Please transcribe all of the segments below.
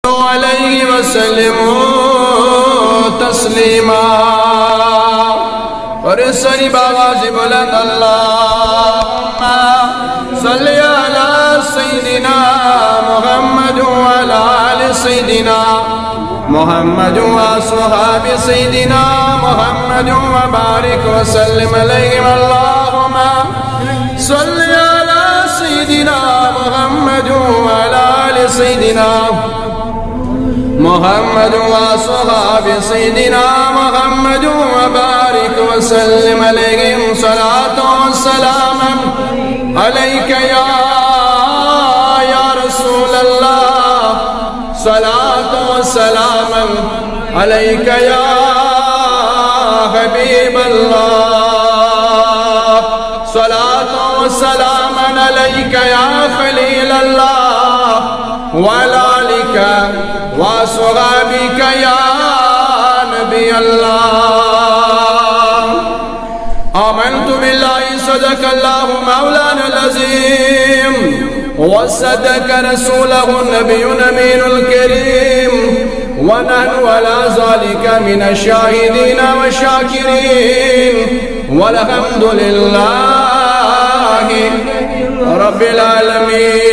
عليه وسلموا تسليما ورسل بآواز بلند اللهم صل على سيدنا محمد وعلى آل سيدنا محمد وأصحاب سيدنا محمد وبارك وسلم عليهم اللهم صل على سيدنا محمد وعلى آل سيدنا محمد وأصحاب سيدنا محمد وبارك وسلم عليهم صلاة والسلام عليك يا رسول الله صلاة والسلام عليك يا حبيب الله صلاة والسلام عليك يا خليل الله وعلى آلك وأصحابك يا نبي الله آمنت بالله صدق الله مولانا العظيم وصدق رسوله النبي الأمين الكريم ونحن على ذلك من الشاهدين والشاكرين والحمد لله رب العالمين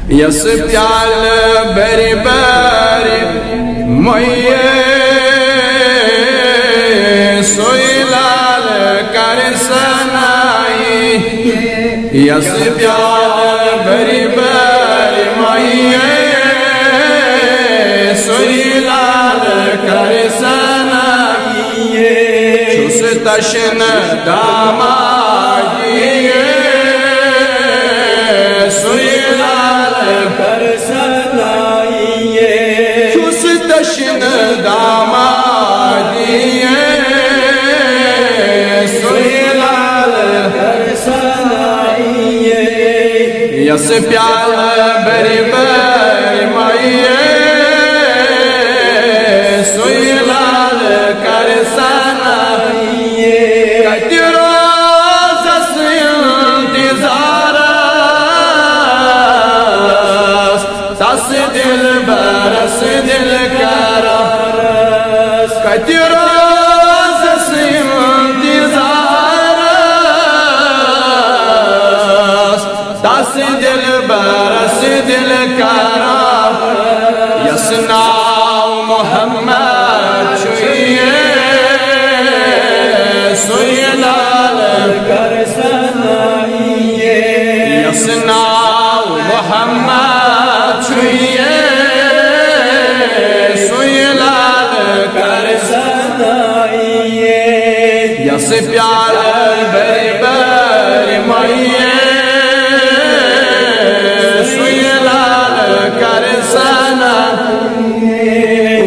یس پیال بری بری مئیے سوئی لال کر سنائی یس پیال بری بری مئیے سوئی لال کر سنائی چوس تشن دامائی سوئی لال کر سنائیے چوس تشن دامادیے سوئی لال کر سنائیے یس پیال بری بری مائیے سوئی لال کر سنائیے کتی روز سے انتظار ساس دل برس دل کرس کتی روز سے انتظار ساس دل برس دل کرس یسناو محمد چھوئیے سوئی لال کر سنائیے یسناو محمد چھوئیے سوئی لال کر سنائیے یس پیال بری بری مائیے سوئی لال کر سنائیے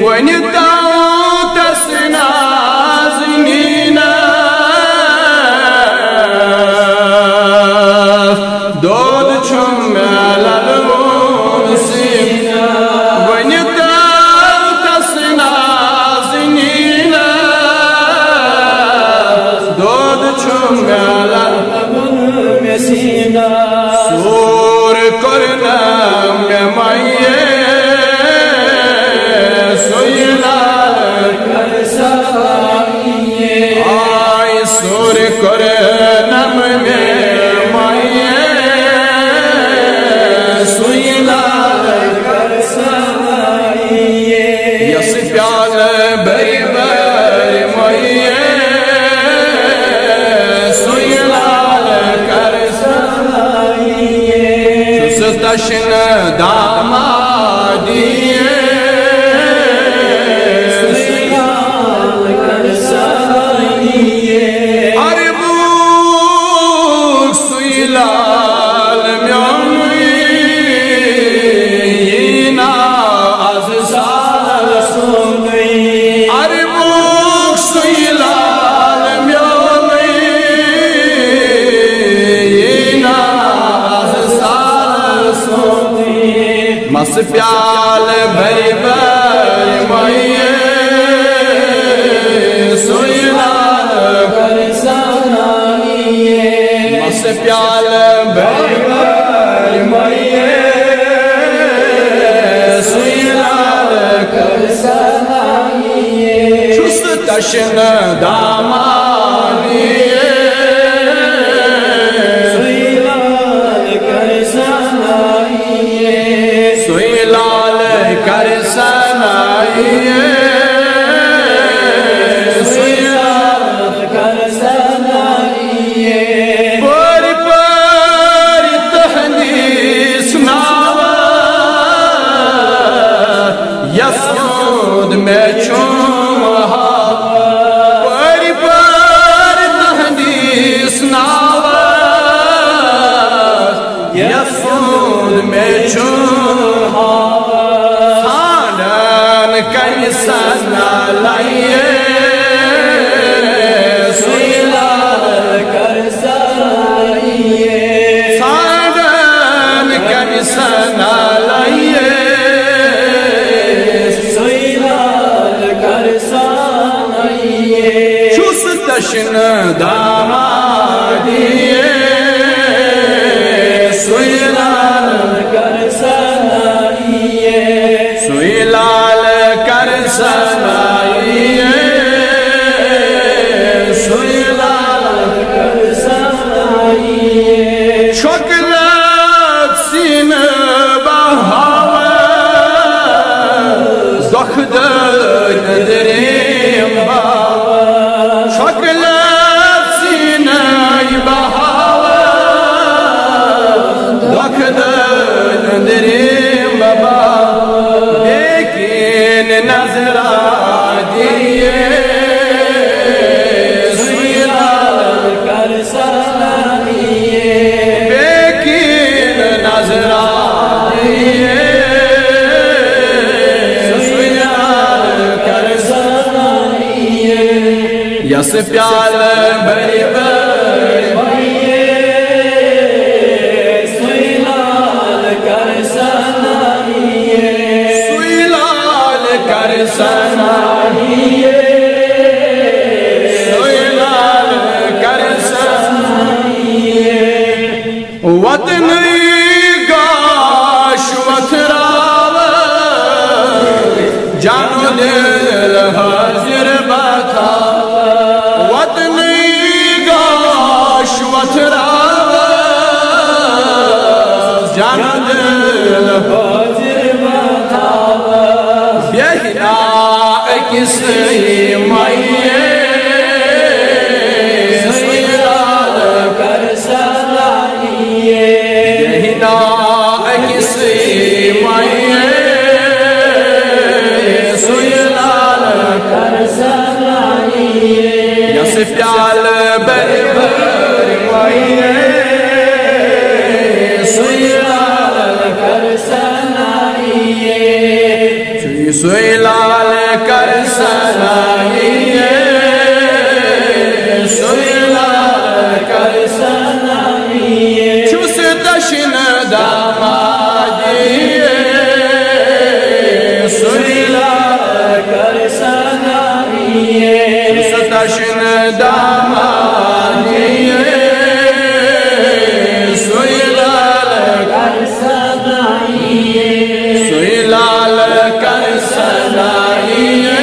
ونیتاو تسنا زنینا دود چھم لالمون سینا ونیتاو تسنا زنینا دود چھم لالمون سینا سور کرنم مائیے سوئی لال کر سنائیے آئی سور کرنم مائیے سوئی لال کر سنائیے یس پیال بری بری مائیے سوئی لال کر سنائیے چوس تشن دامادیے سوئی لال کر سنائیے عربوک سوئی لال میونینا از سال سنگئی عربوک سوئی لال میونینا از سال سنگئی مس پیال بری بری مائیے سوئی لال کر سنائیے مس پیال بری بری تشن دامادی سوئی لال کر سنائیے سوئی لال کر سنائیے سوئی لال کر سنائیے پوری پوری تحدیث ناوا یسود میں چومہا پوری پوری تحدیث ناوا یسود میں چومہا خانان کئی سنا لائیے سوئی لال کر سنائیے خانان کئی سنا لائیے سوئی لال کر سنائیے چوس تشن دامادیے سوئی لال کر سنائیے سوئی لال کر سنائیے سوئی لال کر سنائیے شکلت سین بہاوے دکھ دریم باوے شکلت سین بہاوے دکھ دریم باوے لیکن نظر آدیے سوئی لال کر سنائیے لیکن نظر آدیے سوئی لال کر سنائیے یس پیال بری بری سوئی لال کر سنائیے سوئی لال کر سنائیے سوئی لال کر سنائیے وطن گاش وتھراوے جانو دل حاضر بتاوے وطن گاش وتھراوے جانو دل حاضر بتاوے بیہنا کسی مائیے سوئی لال کر سنائیے بیہنا کسی مائیے سوئی لال کر سنائیے یس پیال بری بری مائیے سوئی لال کر سنائیے سوئی لال کر سنائیے سوئی لال کر سنائیے چوس تشن دامادیے سوئی لال کر سنائیے چوس تشن دامادیے سوئی لال کر سنائیے سوئی لال کر سنائیے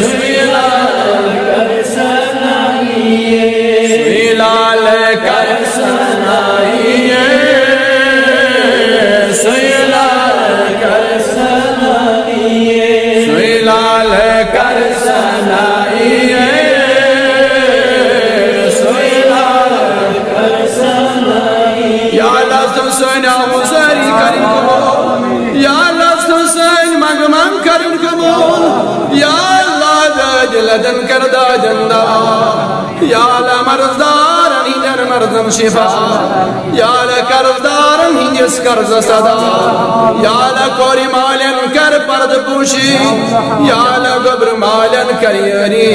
سوئی لال کر سنائیے سوئی لال کر سنائیے سوئی لال کر سنائیے سوئی لال کر سنائیے سوئی لال کر سنائیے یا اللہ حسین حسین کریم قبول یا اللہ حسین مغمم کریم قبول یا اللہ دل دن کردہ جندہ یا اللہ مرزدار نیجر مردم شفا یا اللہ کردار نیجس کرز صدا یا اللہ کوری مالن کر پرد پوشی یا اللہ گبر مالن کر یری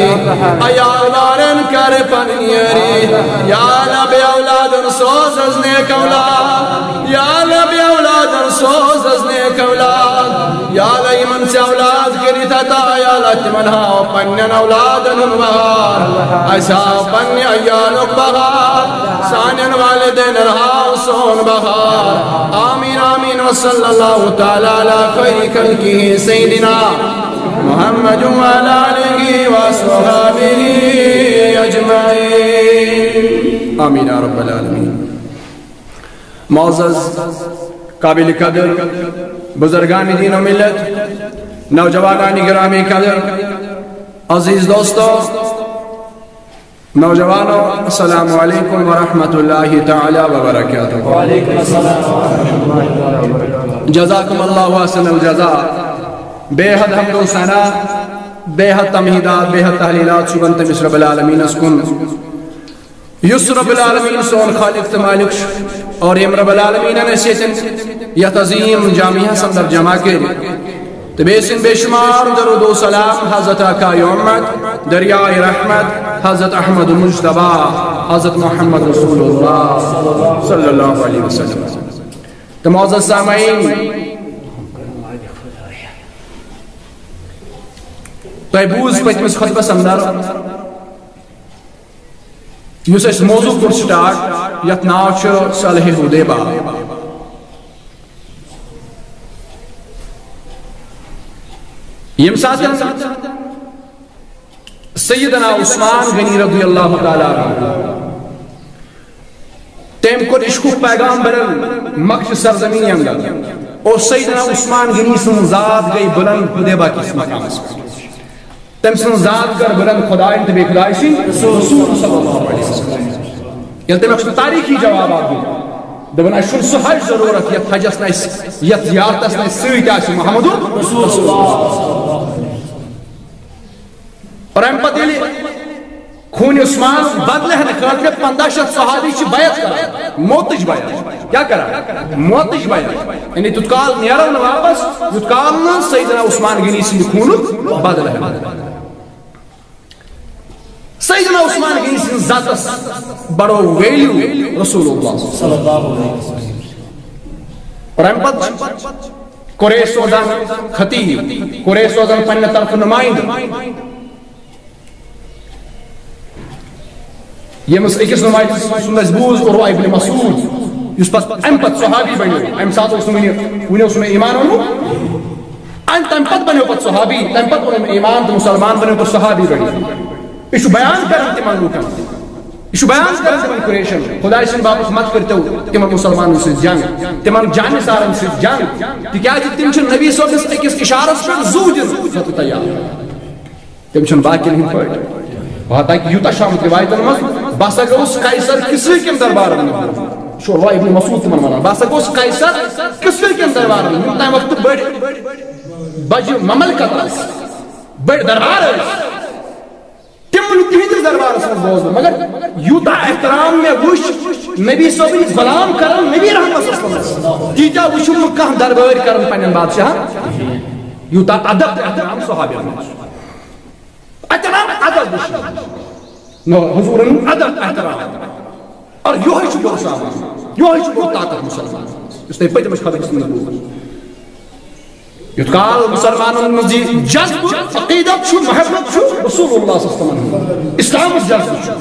ایالارن کر پنیری یا اللہ بے اولادن سوز از نیک اولاد یا اللہ بے اولادن سوز از نیک اولاد یا اللہ ایمن سے اولاد کری تتا یا اللہ تمنہا پنین اولادن بغار ایسا پنی ایالک بغار سانین والدین رہا سون بغار آمین آمین وصلی اللہ تعالی علی خیر خلقہ سیدنا محمد وعلى آله وصحبه أجمعين آمين يا رب العالمين. معزز قابل قدر بزرگان دین و ملت، نوجوانان گرامی قدر، عزیز دوستو، نوجوانوں، السلام علیکم ورحمۃ اللہ تعالی وبرکاتہ. وعلیکم السلام ورحمۃ اللہ وبرکاتہ. جزاکم اللہ احسن الجزاء. بے حد حمد و ثنا، بے حد تمہیدات، بے حد تحلیلات شبن تمس رب العالمین اسکن یس رب العالمین سون خالق تمالک اور یم رب العالمین نسیتن یت عظیم جامعہ سندر جمع کے تبیسن بے شمار درود و سلام حضرت آقا امت دریائے رحمت حضرت احمد مجتبی حضرت محمد رسول اللہ صلی اللہ علیہ وسلم. تو معزز سامعین، تو بوز پتمس خطبس اندر یس اس موضوع کور سٹارٹ یت ناو چھ صلح حدیبیہ. یم ساتھ سیدنا عثمان غنی رضی اللہ تعالی عنہ تم کو عشق پیغام برن مکہ سرزمین اندر اور سیدنا عثمان غنی سن ذات گئی بلند حدیبیہ کس مقام اس تم سن ذات کر بلند خدای تبی خدای سی رسول صلی اللہ علیہ وسلم. یل تم اکس تاریخی جواب آگی دبن اشن سو حج ضرورت یت حجس نیس یت زیارتس نیس سویت آسی محمد رسول اللہ. اور ام پتہ یلی خون عثمان بدلے ہیں خاطر 1500 صحابی چھ بیعت کرا موتج بیعت. کیا کرا؟ موتج بیعت. یعنی تتکال نیرو نہ واپس تتکال نہ سیدنا عثمان غنی سن خون بدلے ہیں. سیدنا عثمان غنی سن ذاتس بڑو ویلیو رسول اللہ صلی اللہ علیہ وسلم. اور ام پتہ قریش سودان خطیب قریش سودان پنہ طرف نمائند یمس اکس نمائند سندس بوز اور ابن مسعود یس پت ام پت صحابی بنیو ام سات اس ونیو سن ایمان ونو ان تم پت بنیو پت صحابی تم پت بنیو ایمان تو مسلمان بنیو تو صحابی بنیو. یہ بیان کرن تمن لوکن یہ بیان کرن تمن قریشن خدا سن باپس مت کرتو تمن مسلمانن سے جنگ تمن جان سارن سے جنگ تکیاز تم چھ نبی صلی اللہ علیہ وسلم اکس اشارس پر زوج فتو تیار تم چھ باقی نہیں پڑھ بات ہے کہ یوتا شام روایتن مز باسا گوس قیصر کسوی کے دربار میں شوروا ابن مسعود تمن مانا باسا گوس قیصر کسوی کے دربار میں تم وقت بڑ بج مملکت بڑ دربار تم تہند دربار سے بوز مگر یوتا احترام میں وش نبی صبی غلام کرن نبی رحمت صلی اللہ علیہ وسلم تیجا وشم کہ دربار کرن پنن بادشاہ یوتا ادب احترام صحابہ احترام ادب نو حضورن ادب احترام اور یہ ہے جو صاحب یہ ہے جو طاقت مسلمان اس نے پتہ مش خبر اس نے یتقال مسلمانوں مزی جذب عقیدت شو محبت شو رسول اللہ صلی اللہ علیہ وسلم اسلام جذب شو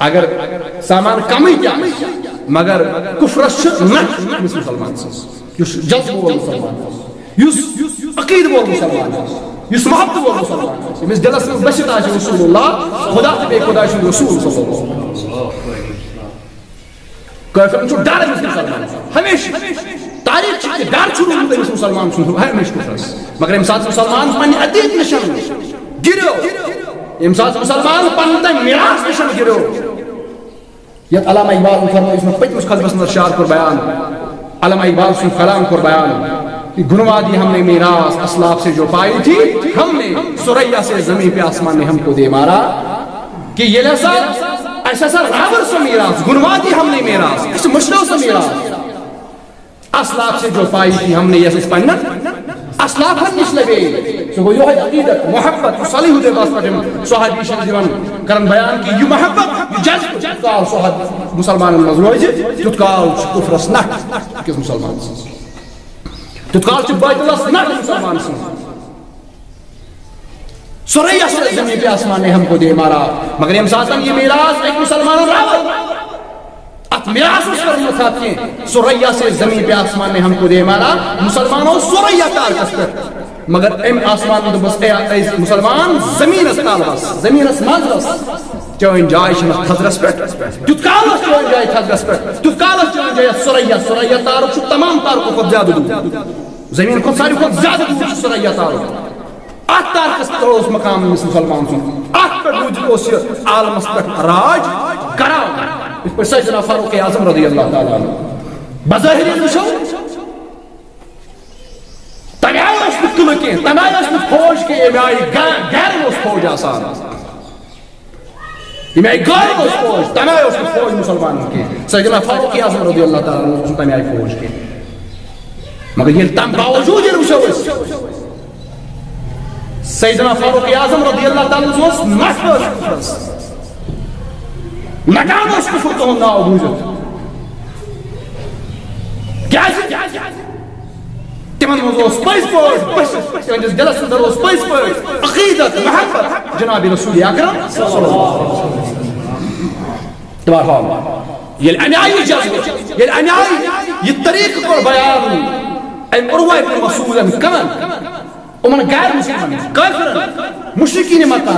اگر سامان کمی کیا مگر کفر نہ مسلمان یس جذب وہ مسلمان یس عقید وہ مسلمان یس محبت وہ مسلمان یس دلس میں بشت آج رسول اللہ خدا بے خدا شو رسول صلی اللہ علیہ وسلم کافر چھو ڈر مسلمان ہمیشہ تاریخ چھتے ڈر چھو روح مسلمان چھو ہمیشہ کفرس مگر امساد مسلمان پنی عدید نشان گرو امساد مسلمان پنی میراث نشان گرو یت علامہ اقبال فرمائے اس میں پتمس خطبس اندر شعر پر بیان علامہ اقبال سے کلام پر بیان کہ گنوا دی ہم نے میراث اسلاف سے جو پائی تھی ہم نے سریا سے زمین پہ آسمان نے ہم کو دے مارا کہ یہ لسا ایسا سا رابر سے میراث گنوا دی ہم نے میراث اس مشرو سے میراث اسلاف سے جو پائی تھی ہم نے یہ سس پنت اسلاف ہم نش لگے تو وہ یہ عقیدت محبت صالح دے باس پر صحابی شان دیوان کرن بیان کی یہ محبت یہ جذب قال صحاب مسلمان مزروج تقال کفر سنک کس مسلمان تقال بیت اللہ سنک مسلمان سریا سے زمین پہ آسمان نے ہم کو دے مارا مگر ہم ساتھ یہ میراث ایک مسلمان راوت ات میراث اس پر مخاطب ہیں سریا سے زمین پہ آسمان نے ہم کو دے مارا مسلمانوں سریا تار کس پر مگر ام آسمان دبس اے مسلمان زمین استال بس زمین اس مازرس چون جائے چھن تھزرس پہ تیت کالس چون جائے تھزرس پہ تیت کالس چون جائے سریا تارک چھ تمام تارکو کھت زیادہ دور زمین کو ساری کو زیادہ دور سریا تارک ات تارکس اس مقام مسلمان سن ات پہ روز اس عالمس پہ راج کران اس پہ سیدنا فاروق اعظم رضی اللہ تعالی عنہ بظاہر وچھو تمہیں اس میں قلعہ کے تمہیں اس میں فوج کے یہ آئی غیر اس فوج آسان یہ آئی غیر اس فوج تمہیں اس میں فوج مسلمانوں کے سیدنا فاروق اعظم رضی اللہ تعالیٰ عنہ تمہیں آئی فوج کے مگر یہ تم باوجود یہ روشو اس سیدنا فاروق اعظم رضی اللہ تعالیٰ عنہ اس نفس نکان اس کفر تو ہم ناو بوجھت کیا تمن مز پز پہ دلس اندر پز پہ عقیدت محبت جناب رسول اکرم صلی اللہ علیہ وسلم یل انائی جذب یل انائی یہ طریق کو بیان ام عروہ بن مسعود کمن امن غیر مسلمان کافر مشرکین مکہ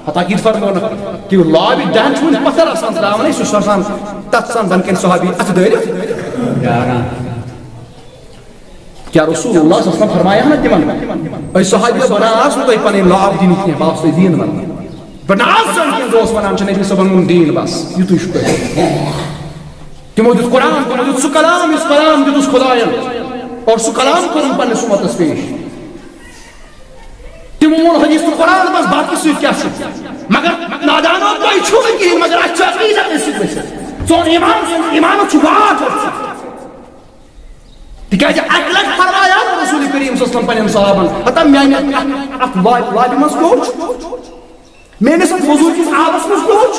حتیٰ کہ فرمانا کہ لابی دہن چھوڑ پتھر آسان تراؤں نہیں سوچ آسان تتسان بنکن صحابی ات دائرت کیا رسول اللہ صلی اللہ علیہ وسلم فرمایا نا تمن اے صحابی بناس تو پنے لاب دین کی باپ سے دین ون بناس جن دوست ونان چھ نبی صبن دین بس یہ تو شکر تمو دت قرآن کو دت کلام اس کلام دت خدایان اور سو کلام کو پنے سمت اس پیش تمو حدیث قرآن بس باقی سو کیا چھ مگر نادانوں کوئی چھو کی مگر اچھا عقیدت اس سے سو ایمان چھوات تکیازِ اکہِ لٹہِ فرمایا رسول کریم صلی اللہ علیہ وسلم پنن صحابن ہتا میانہِ ات وادِ منٛز کوچ میٲنِس اتھ وضوٗ کِس آبس منٛز کوچ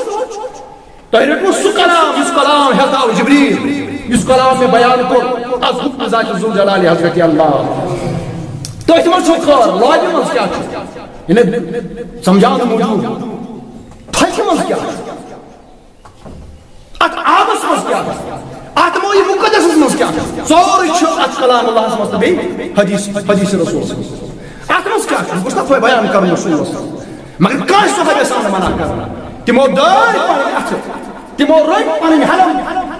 تۄہہِ رٔٹوٕ سُہ کلام یُس کلام ہیٚتاو جبریل یُس کلام مےٚ بیان کوٚر از حکم ذات ذوالجلال حضرت اللہ تٔتھۍ منٛز چھُو خٲر لابہِ منٛز کیٛاہ چھُ یعنی سمجھاونہٕ موٗجوٗب تھکہِ منٛز کیٛاہ چھُ ات آبس منٛز کیٛاہ چھُ ات موئی مقدس مز کیا سوری چھ ات کلام اللہ مز بی حدیث رسول ات مز کیا گوشت تو بیان کرن رسول مگر کاش صحابہ سامنے منع کرنا تمو دار پن ات تمو رنگ پن حلم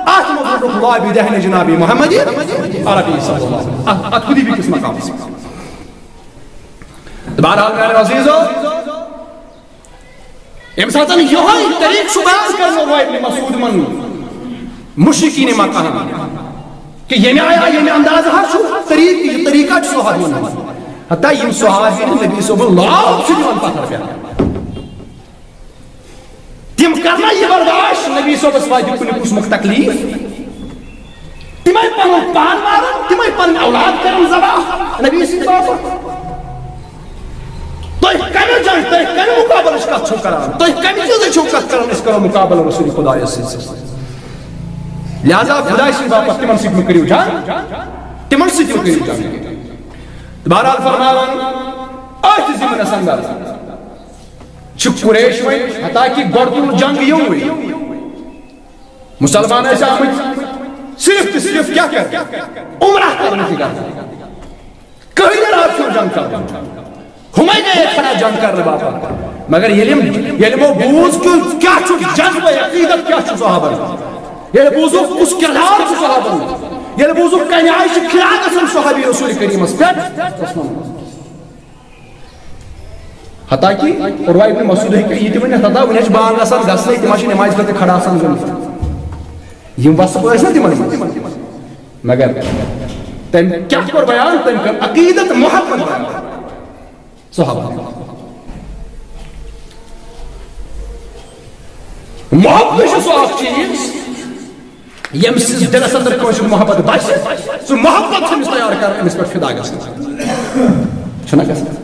ات مز اللہ بی دہن جناب محمد عربی صلی اللہ علیہ وسلم ات خودی بھی کس مقام بہرحال میرے عزیزو ام ساتن یہی طریق بیان کرنا وہ ابن مسعود من مشرکین مکہ کہ یہ آیا یہ انداز ہر چھو طریقہ چھو صحابیوں حتیٰ یم صحابی نبی صلی اللہ علیہ وسلم پتھر پہ تم کرنا یہ برداشت نبی صلی اللہ علیہ وسلم کچھ مخ تکلیف تمہیں پن پان مارن تمہیں پن اولاد کرن زبا نبی صلی اللہ علیہ وسلم تو کمی جائے تو کمی مقابل اس کا چھو کران تو کمی چیزیں چھو کران اس کا مقابل رسول خدا سے لہذا خدا اسی باپس تمن سکھ میں کریو جان تمن سکھ میں کریو جان بہرحال فرماون آج زمین سندر چھ قریش میں حتیٰ کہ گردن جنگ یوں ہوئی مسلمان ایسا آمد صرف کیا کر عمرہ کرنے کی کرتا کہیں در آپ کیوں جنگ کرتا ہمیں گئے کھڑا جنگ کرنے باپا مگر یہ لمو بوز کیا چھو جنگ میں عقیدت کیا چھو صحابہ یہ بوزوک اس کردار سے صحابہ یہ بوزوک کہنے آئیش کھلانا سن صحابی رسول کریم اس پر حتیٰ کہ عروہ ابن مسعود ہے کہ یہ تمہیں حتیٰ انہیں بانگ آسان گس نہیں تماشی نماز کرتے کھڑا آسان گئی یہ وصف ایسا تمہیں مگر تم کیا پر بیان تم کر عقیدت محبت بیان صحابہ محبت ہے سو آپ چیز یم سز دلس اندر کوئی محبت بچے سو محبت سے تیار کر اس پر فدا گژھن چھنا گژھن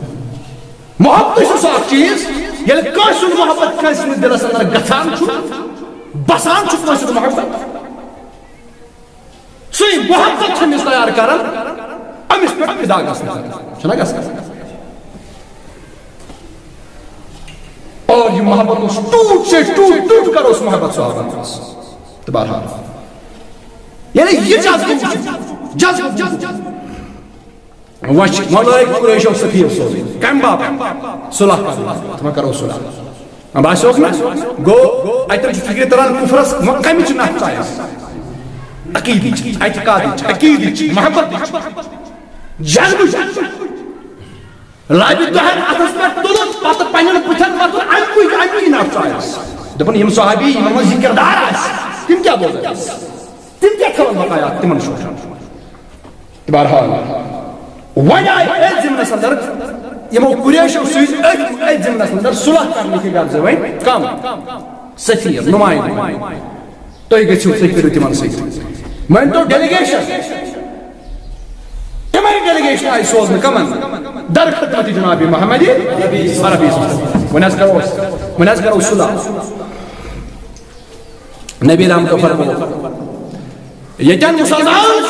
محبت چھِ سۄ اکھ چیٖز ییٚلہِ کٲنٛسہِ ہُنٛد محبت کٲنٛسہِ ہٕنٛدِس دِلس اندر گژھان چھُ بسان چھُ کٲنٛسہِ ہُنٛد محبت سُے محبت چھِ أمِس تیار کران أمِس پٮ۪ٹھ فدا گژھن چھُنا گژھان اور یہ محبت اس ٹوٹ سے ٹوٹ کر اس محبت صحابہ تو بہرحال یعنی یہ جذب وچ ملائک قریشو سفیر سوزی کم باب صلح کرنا تم کرو صلح باسوک نا گو ایتن فکر تران کفرس کمی نفس آیس عقیدی اعتقادی محبت جذب لابی دہن اتس پہ تلن پتہ پنن پتھن وتن امی نفس آیس دپن یم صحابی یمن من ذکر دار آس تم کیا بول رہے تم کیا کھلن بقایات تمن شوشن بہرحال وجہ ایت زمنس اندر یمو قریشو سیز ایت زمنس اندر صلح کرنے کی غرض وین کم سفیر نمائندہ تُہۍ گٔژھِو تُہۍ کٔرِو تِمن سۭتۍ وۄنۍ تو ڈیلیگیشن تِمے ڈیلیگیشن آیہِ سوزنہٕ کمن در خدمت جناب محمد عربی وۄنۍ حظ کرو صلح نبی رام تو فرمو ییٚتٮ۪ن مسلمان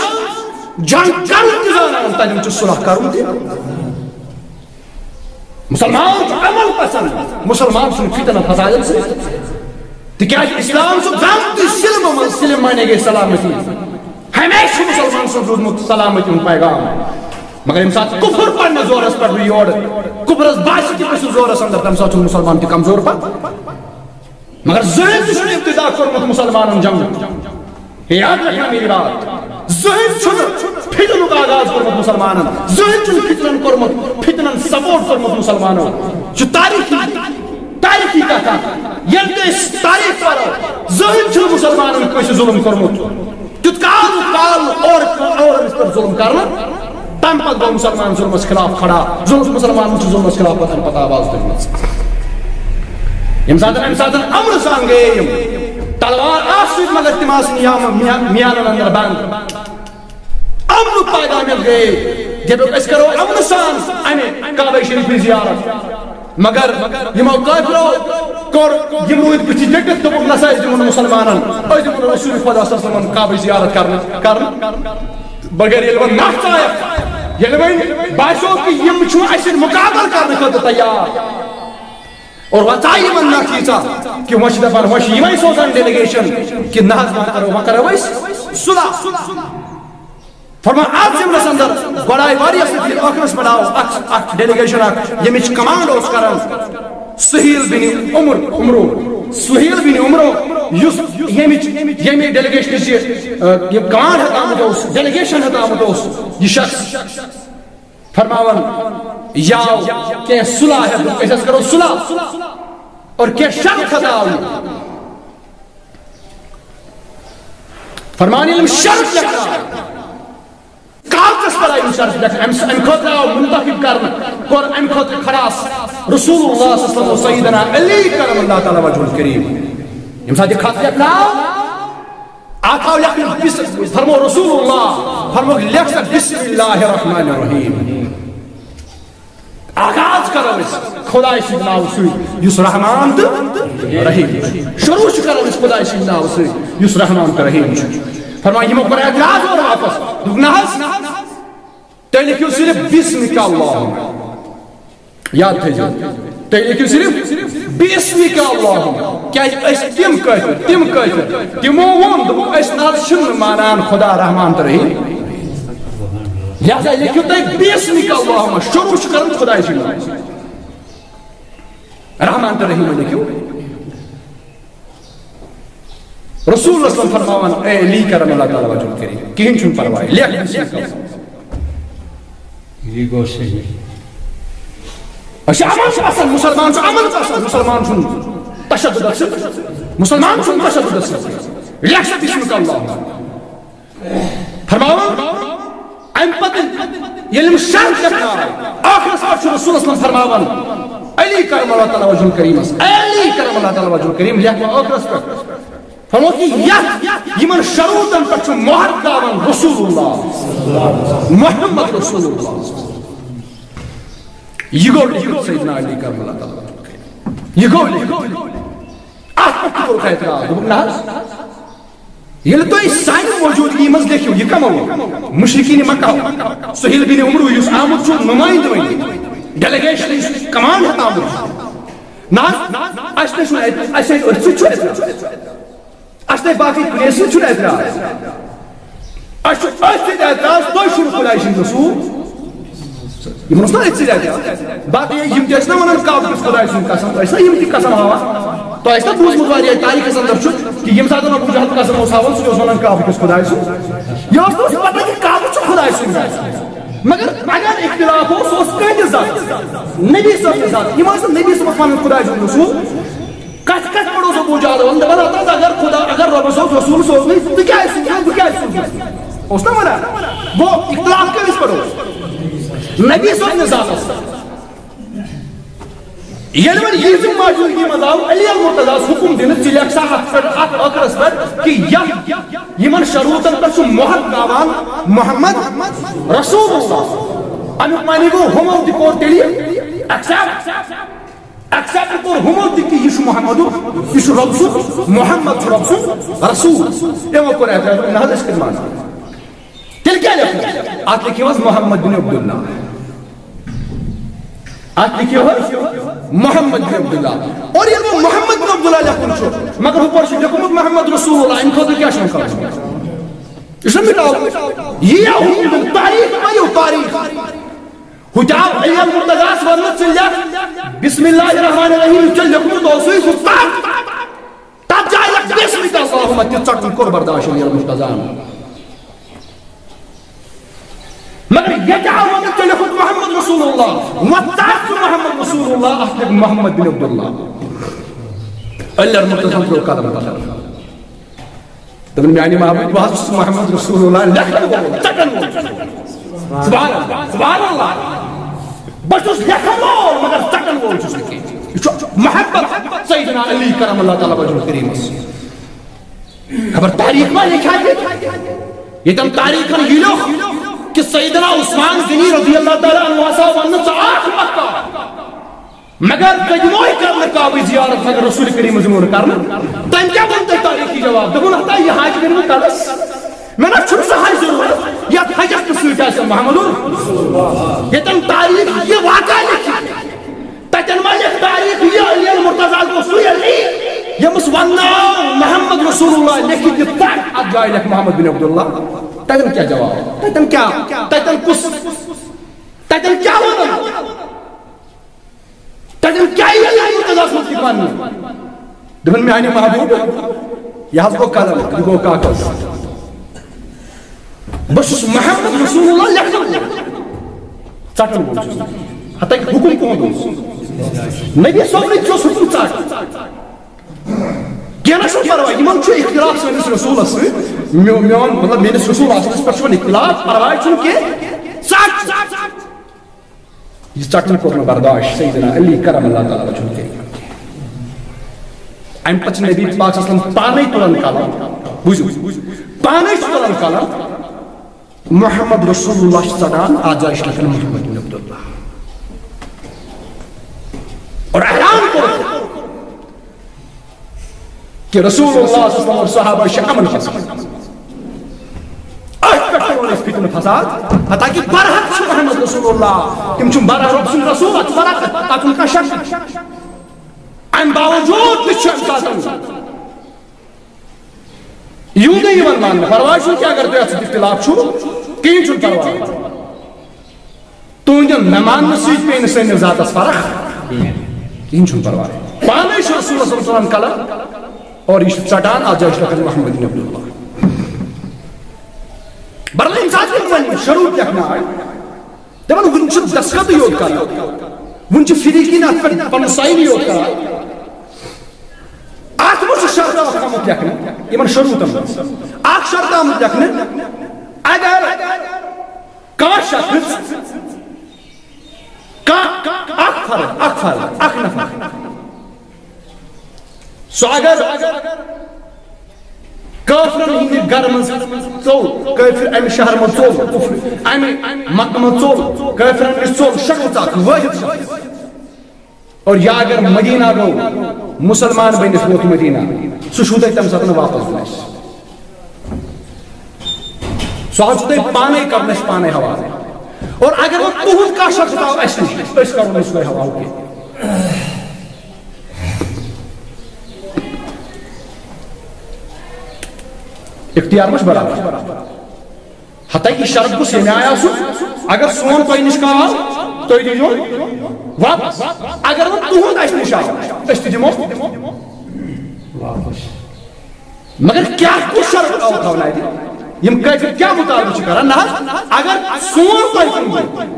جنگ کرن تہِ زانان تتٮ۪ن چھُ صلح کرُن تہِ مسلمان چھُ عمل پسند مسلمان چھُنہٕ فتنہٕ فسادن سۭتۍ تکیاز اسلام سب زانتی سلم من سلم مانے گئے سلامتی ہمیشہ مسلمان سب روزمت سلامتی ان پیغام مگر ام ساتھ کفر پڑھنے زورس پر بھی یوڑ کفرس باسی کی پس زورس اندر تم ساتھ مسلمان تی کمزور پر مگر ذہن چھنے ابتدا کرمت مسلمان جنگ یاد رکھنا میری بات ذہن چھنے فتن کا آغاز کرمت مسلمان ذہن چھنے فتن کرمت فتن سپورٹ کرمت مسلمان جو تاریخی کا تھا یلتے اس تاریخ پر ظلم چھو مسلمانوں کوئی ظلم کرمت تیت کال اور اس پر ظلم کرنا تم پت گو مسلمان ظلم اس خلاف کھڑا مسلمان چھو ظلم اس خلاف پتہ آواز دکھنا امساتن امر سان گئے تلوار آسید مگر تماس میانن اندر بند امر پیدا مل گئے جب اس کرو امر سان امی کعبہ شریف زیارت مگر یمو کافرو کور یموید پچھی ڈکت تو نسا دمن مسلمانن اوی دمن رسول خدا صلی اللہ علیہ وسلم کعبہ زیارت کرنا بغیر یلون نفس آیا یلون باشو کہ یم چھو اسن مقابل کرنے خاطر تیار اور وتائی من نکیتا کہ وش دفر وش یمای سوزن ڈیلیگیشن کہ ناز ما کرو ویس صلح فرما آج زمنس اندر گوڑائی واریا سفیر اخرس بڑاو اک ڈیلیگیشن اک یمیچ کمانڈ اس کرن سہیل بن عمرو سہیل بن عمرو یمی ڈیلیگیشن سے یہ کمانڈ ہتا آمد اس ڈیلیگیشن ہتا آمد اس یہ شخص فرماون یاو کہ صلح ہے ایسا کرو صلح اور کہ شرط ہتا آئی فرمانی علم شرط لکھا کاغذ پر آئی شرط لکھا ام خطر آو منتخب کرنا اور ام خطر خلاص رسول اللہ صلی اللہ علیہ وسلم سیدنا علی کرم اللہ تعالی وجہ الکریم ام ساتھ خط لکھنا آتاو لکھنا فرمو رسول اللہ فرمو لکھنا بسم اللہ الرحمن الرحیم آغاز کرو اس خدا اسی ناو سوئی یس رحمان تو رحیم شروع کرو اس خدا اسی ناو سوئی یس رحمان تو رحیم فرمائیں یہ مقبر اعتراض ہو رہا پس دکھنا حس تیلے کیوں صرف بسمک اللہ یاد تھے جو تیلے کیوں صرف بسمک اللہ کیا اس تم کہتے تمو ون دو اس نال شن مانان خدا رحمان تو رحیم لہذا یہ کیوں تے بسمک اللہ شروع کرن خدا اسی ناو رحمان تو رحیم لکھو رسول اللہ صلی اللہ علیہ وسلم فرماون اے علی کرم اللہ تعالی وجہ کریم کہیں چھن پروائی لیکن یہ گو صحیح اچھا عمل سے اصل مسلمان سے عمل اصل مسلمان چھن تشدد اصل مسلمان چھن تشدد اصل لیکن بسمک اللہ فرماون ام پتن یلم شرط لکھنا آخر ساتھ رسول اللہ صلی اللہ علیہ وسلم فرماون علی کرم اللہ تعالی وجہ کریم علی کرم اللہ تعالی وجہ کریم لیکن آخر ساتھ فرمو کہ یمن شروطن پر چھو مہر داون رسول اللہ محمد رسول اللہ یہ گو لکھو سیدنا علی کرم اللہ تعالی یہ گو لکھو آت پر کبھر خیت رہا دو بکنا حس یہ لئے تو اس سائن موجود لیمز لکھو یہ کم ہو مشرکین مکہ سہیل بن عمرو یس آمد چھو نمائند ہوئی ڈیلیگیشن یس کمان ہتا آمد ناز اشتے چھو ایسے ارچو چھو ایسے اشتے باقی پریسی چھو اعتراض اشتے اعتراض تو شروع خدایشن رسول یہ منسنا ایک سے جاتے باقی یم تی اسنا ونان کعبہ کس خدا سن قسم تو اسنا یم تی قسم ہوا تو اسنا بوزمت واریاہ تاریخ اندر چھ کہ یم ساتھ ابو جہل قسم اوس ہاون سہ ونان کعبہ کس خدا سن یہ اس پتہ کہ کعبہ چھ خدا سن مگر اگر اختلاف ہو سو کہہ ذات نبی صلی اللہ علیہ وسلم یہ نبی صلی اللہ علیہ وسلم خدا سن رسول کس کس پڑھو سو ابو جہل وند بنا اگر خدا اگر رب سو رسول سو نہیں تو کیا ہے تو کیا ہے اس نے بنا وہ اختلاف کے اس پڑھو نبی صلی اللہ علیہ وسلم یعنی من یہ ذمہ موجودگی مزاو علی المرتضی حکم دین چلیک سا ہاتھ اکرس پر کہ یمن شروطن پر چھ محد گاوان محمد رسول اللہ امیک معنی گو ہمو دی کور تیلی ایکسیپٹ کور ہمو دی کہ یہ محمد یہ رسول محمد رسول یہ کور اعتراض نہ اس کلمہ تیل کیا لکھا آت لکھی ہوز محمد بن عبداللہ آت لکھی ہوز محمد بن عبداللہ اور یہ وہ محمد بن عبداللہ لکھن چھو مگر اوپر سے لکھن محمد رسول اللہ ان خود کیا شنکا اس میں مٹاؤ یہ ہوں تاریخ میں یہ تاریخ حجاب علی المرتضی ورنت چلیک بسم اللہ الرحمن الرحیم چل لکھن دوسوی سستان تب جائے لکھ بسم اللہ تی چٹن کر برداشت علی المرتضی مگر یہ کیا وقت چلے خود محمد رسول اللہ وطاق محمد رسول اللہ احتب محمد بن عبداللہ اللہ المرتضی پر قدم بخر تبن میانی محمد بحث محمد رسول اللہ لکھن بول چکن بول سبحان اللہ بس لکھن بول مگر چکن بول چس لکی محبت سیدنا علی کرم اللہ تعالیٰ بجر کریم خبر تاریخ میں لکھا یہ تم تاریخ میں یہ لوگ کہ سیدنا عثمان غنی رضی اللہ تعالیٰ عنہ صاحب ونت آخ مکہ مگر قدموئی کرنے کعبہ زیارت مگر رسول کریم زمور کرنے تم کیا بنتے تاریخی جواب دبون حتا یہ حاج بن مقدس میں نے چھوٹ سا حج ضرورت یا حجت تسویت ہے محمد یہ تم تاریخ یہ واقع لکھی تجن مالک تاریخ یہ علی المرتضی کو سوی علی یہ مسوانا محمد رسول اللہ لکھی جتا اب جائے لکھ محمد بن عبداللہ تجن کیا جواب تجن کیا تجن کس تجن کیا ہونا تجن کیا ہی علی المرتضی اسمت کی پانی دبن میں آئینی محبوب یہاں کو قدم یہ کو کاکل بس محمد رسول اللہ لکھن چاٹن بول حتی کہ حکم کون دوس نبی صلی اللہ علیہ حکم چاٹ کیا نشو پروائی ایمان چھو اختلاف سنس رسول اس میون مطلب میرے رسول اس پر چھو اختلاف پروائی چونکہ چاٹ یہ چاٹن کو اپنا برداشت سیدنا علی کرم اللہ تعالیٰ چونکہ ایم پچ نبی پاک صلی اللہ علیہ وسلم پانے تلن کالا بوجھو پانے تلن کالا محمد رسول اللہ صدان آجائش لکن محمد بن عبداللہ اور اعلان کرو کہ رسول اللہ صلی اللہ علیہ وسلم اور صحابہ شامل فساد آج کرتے ہوئے اس فتن فساد حتیٰ کہ برحق چھو محمد رسول اللہ تم چھو برحق رسول اچھ برحق تاکہ ان کا شک ان باوجود بچھن کاتن یوں نہیں ورمان پروائی چھو کیا کرتے ہیں اختلاف چھو کین چھو پروائی تو انجا ممان نسیج پہ انسان ذات اس فرق کین چھو پروائی پانے شو رسول اللہ صلی اللہ علیہ وسلم کلا اور یہ چٹان آجائش لکن محمد بن عبداللہ برلا انسان کے بنی شروع دیکھنا آئے دیکھنا ونچ دسخط یود کرا ونچ فریقین اتفر پنسائن یود کرا آت مجھ شرط آمد دیکھنا یہ من شروع تم آخ شرط آمد دیکھنا اگر کاش شخص اخ نفر سو اگر کافرن ہندی گرم ژول کافر امہ شہر من ژول امہ مکہ من ژول کافرن نش ژول شکل ژاک واحد اور یا اگر مدینہ گو مسلمان بنس ووت مدینہ سہ چھو تم سات واپس دس سہ تھی پانے کرنس پانے حوالے اور اگر وہ تہد کا شخص آو اس نش اس کرو اس کو حوالہ کی اختیار مش برابر حتى کہ شرط کو سینے آیا سو اگر سون کوئی نشکا تو دیجو واپس اگر وہ تہند اس نشا اس دیمو واپس مگر کیا کو شرط او تھونای دی یم کافر کیا مطالبہ چھ کران نہ اگر سون کوئی کن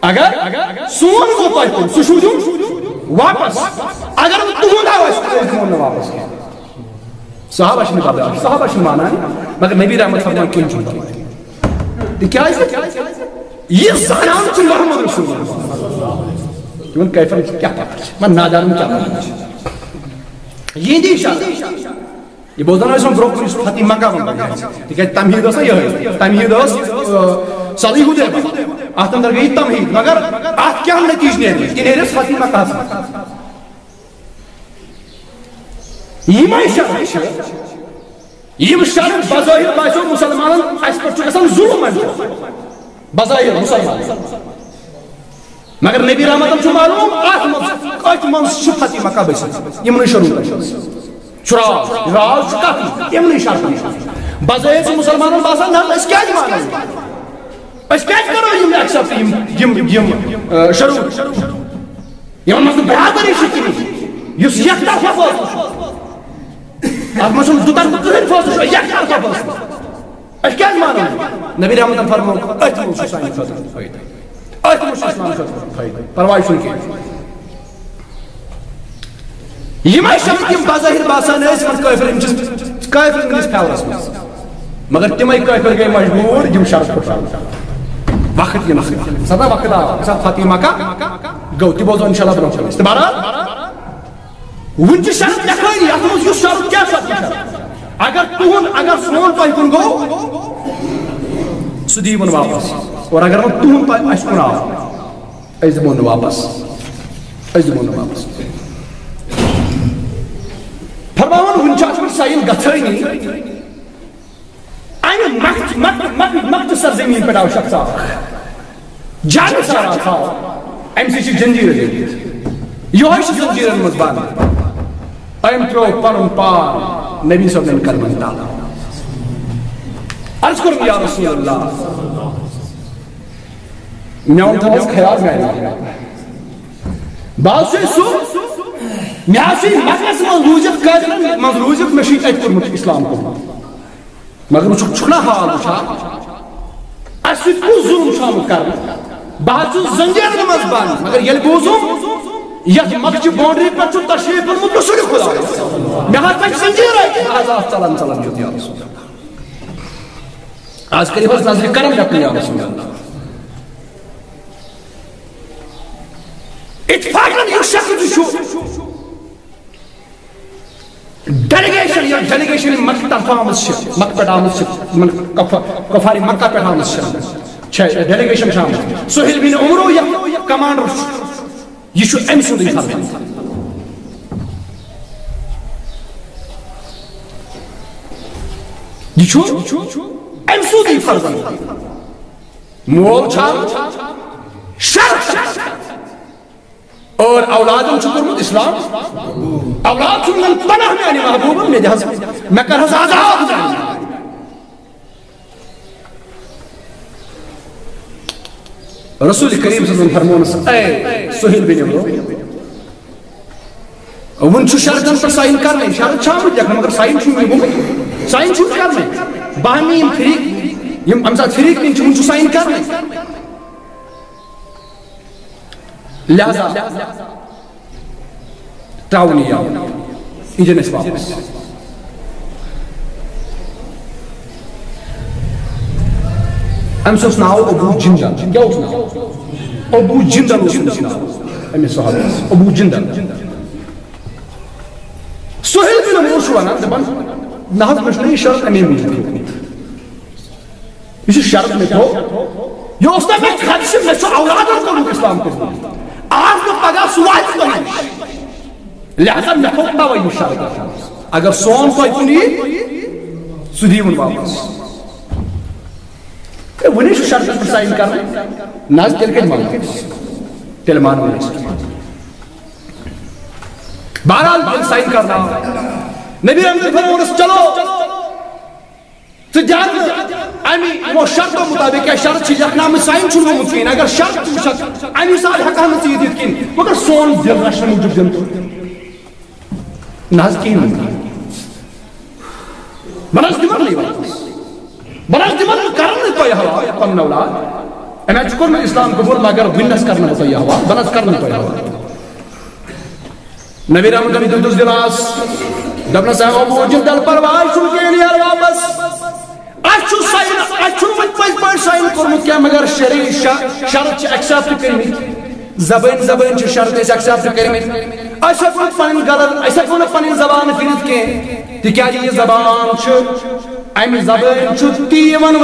اگر سون کو کوئی کن سو شو واپس اگر وہ تہند آواز تو واپس صحابہ چھن پتہ صحابہ چھن مانان مگر نبی رحمت فرمان کین چھن کیا یہ زانان چھ محمد رسول اللہ یون کافر کیا پتہ من نادان کیا پتہ یہ دی شرط یہ بولنا ہے برو پولیس فتح مکہ ٹھیک ہے تمہید اس یہ تمہید اس صلیح حدیبیہ ات اندر گئی تمہید مگر ات کیا نتیجہ نیرے کہ نیرے فتح مکہ یہ شرط یہ شرط بظاہر باسو مسلمانن اس پر چھ گژھان ظلم بظاہر مسلمان مگر نبی رحمت چھ معلوم ات من فتح مکہ بس یمن شروع شراز راز کافی یمنی شرط بظاہر سے مسلمانوں باسان ہم اس کیا جمانیں اس کیا کرو یم ایکسپٹ یم شروع یم مطلب برادری شکلی یس یک طرف فوز اب مجھے دو طرف تہر فوز شو یک طرف فوز اس کیا جمانیں نبی رحمت فرمو اتمو سسانی خطر فائدہ اتمو سسانی خطر فائدہ پروائی سن کے یہ میں شرط یم بظاہر باسان ہے اس پر کافر انگلیس پھیورس میں مگر تمہیں کافر گئے مجبور یم شرط پر وقت یہ نخیر سدا وقت آ ساتھ فاطمہ کا گو تی بوزو انشاءاللہ برو چلے استبارا ونچ شرط نکھائی اتموز یو شرط کیا شرط اگر تون اگر سون پائی کن گو سدیون واپس اور اگر وہ تون پائی اشکن آو ایزمون واپس فرماون ونچاچ پر سائن گتھائی این مقت سرزمین پر آو شخصا جان سارا تھا ایم سی چی جنجیر دیت یوہی چی جنجیر مزبان ایم ترو پرم پار نبی صلی اللہ علیہ وسلم تعالی عرض کرم یا رسول اللہ میاں تھا خیال میں بعض سے سو میاسی مقصد منروجت قادر منروجت مشید ایت کرمت اسلام کو مگر وہ چھکنا حال چھا اسید کو ظلم شام کر بعض زنجیر نمازبان مگر یل بوزو یک مکچ باؤنڈری پر چھو تشریف پر مطلع سڑی خدا میں ہاتھ تک زنجیر آئی آزاد سلام سلام جوتی یا رسول اللہ آج قریب از نظر کرم رکھنے یا رسول اللہ اتفاقاً یک شخص جو ڈیلیگیشن یا ڈیلیگیشن مکہ طرف آمد شد مکہ پر آمد شد کفاری مکہ پر آمد شد ڈیلیگیشن شامل سہیل بن عمرو یا کمانڈر یہ شو ایم سو دی فرمائن یہ شو ایم سو دی فرمائن مول چھار شرط اور اولادوں چکرمت اسلام اولاد چکرمت پناہ میں آنی محبوبا میں جہاز میں کر حضا آزاد جائیں رسول کریم صلی اللہ علیہ وسلم فرمون اے سہیل بن عمرو ون چھو شرطن پر سائن کرنے شرط شامل دیکھنا مگر سائن چھو ممکن سائن چھو کرنے باہمی فریق یم امزاد فریق بن چھو سائن کرنے لہذا تراؤنی آؤ انجن اس واپس امسوس ناو ابو جندن کیا اس ناو ابو جندن اس ناو امی صحابہ ابو جندن سہیل بن عمرو شوانا دبان نحض مشنی شرط امین بھی اسی شرط میں تو یہ اس نے میں خدش میں سو اولادوں کو اسلام کو آج تو پگا سوائے کو نہیں لہذا میں خطبہ وہی شرط اگر سون کو اتنی سدیون واپس ونی شو شرط پر سائن کرنے ناز تل کے مان بہرحال دل سائن کرنا نبی رحمت فرمون چلو تو جان امو شرطوں مطابق کیا شرط چھ یقنام سائن چھن ممکن اگر شرط وچھت امی سال ہکان چیز دت کن مگر سون دل رشن موجب دن تو ناز کی بناس دمر لی بناس دمر کرن تو یہ پن اولاد انا چکر میں اسلام قبول مگر ونس کرنا تو یہ بناس کرن تو یہ نبی رحمت اللہ دوس گلاس دبنا صاحب ابو جن دل پرواز چھن کے لیے واپس اچھو سائن اچھو پس پس سائن کرمت کیا مگر شرعی شرط ایکسپٹ کرمت زبان چھ شرط ایکسپٹ کرمت ایسا کون پنن غلط ایسا کون پنن زبان فرد کے تکیازِ یہ زبان چھ امی زبان چھ تی ون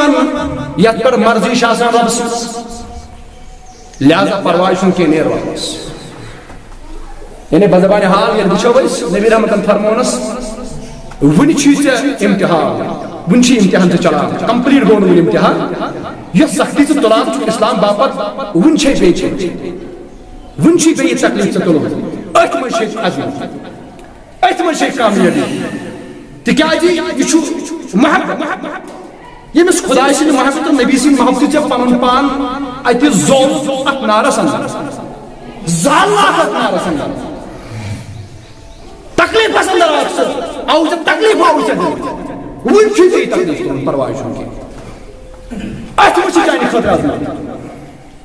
یت پر مرضی شاسان رب لہذا پرواز چھن کے نیر واپس یعنی بزبان حال یہ دچو بس نبی رحمت اللہ فرمونس ون چھ امتحان ون چھ امتحان سے چلا کمپلیٹ گون ون امتحان یہ سختی سے تلان چھ اسلام باپت ون چھ بے چھ ون چھ بے تکلیف سے تلو ات من چھ عظمت ات من چھ کامیابی تکیازِ یہ چھ محبت یمس خدا سن محبت نبی سن محبت چھ پنن پان ات زول ات نارس اندر زالات ات نارس اندر تکلیف پسند آج آؤ جب تکلیف آؤ جب ون چھ بے تکلیف تم پرواز چھن کی ات من چھ جانی خطر آزمات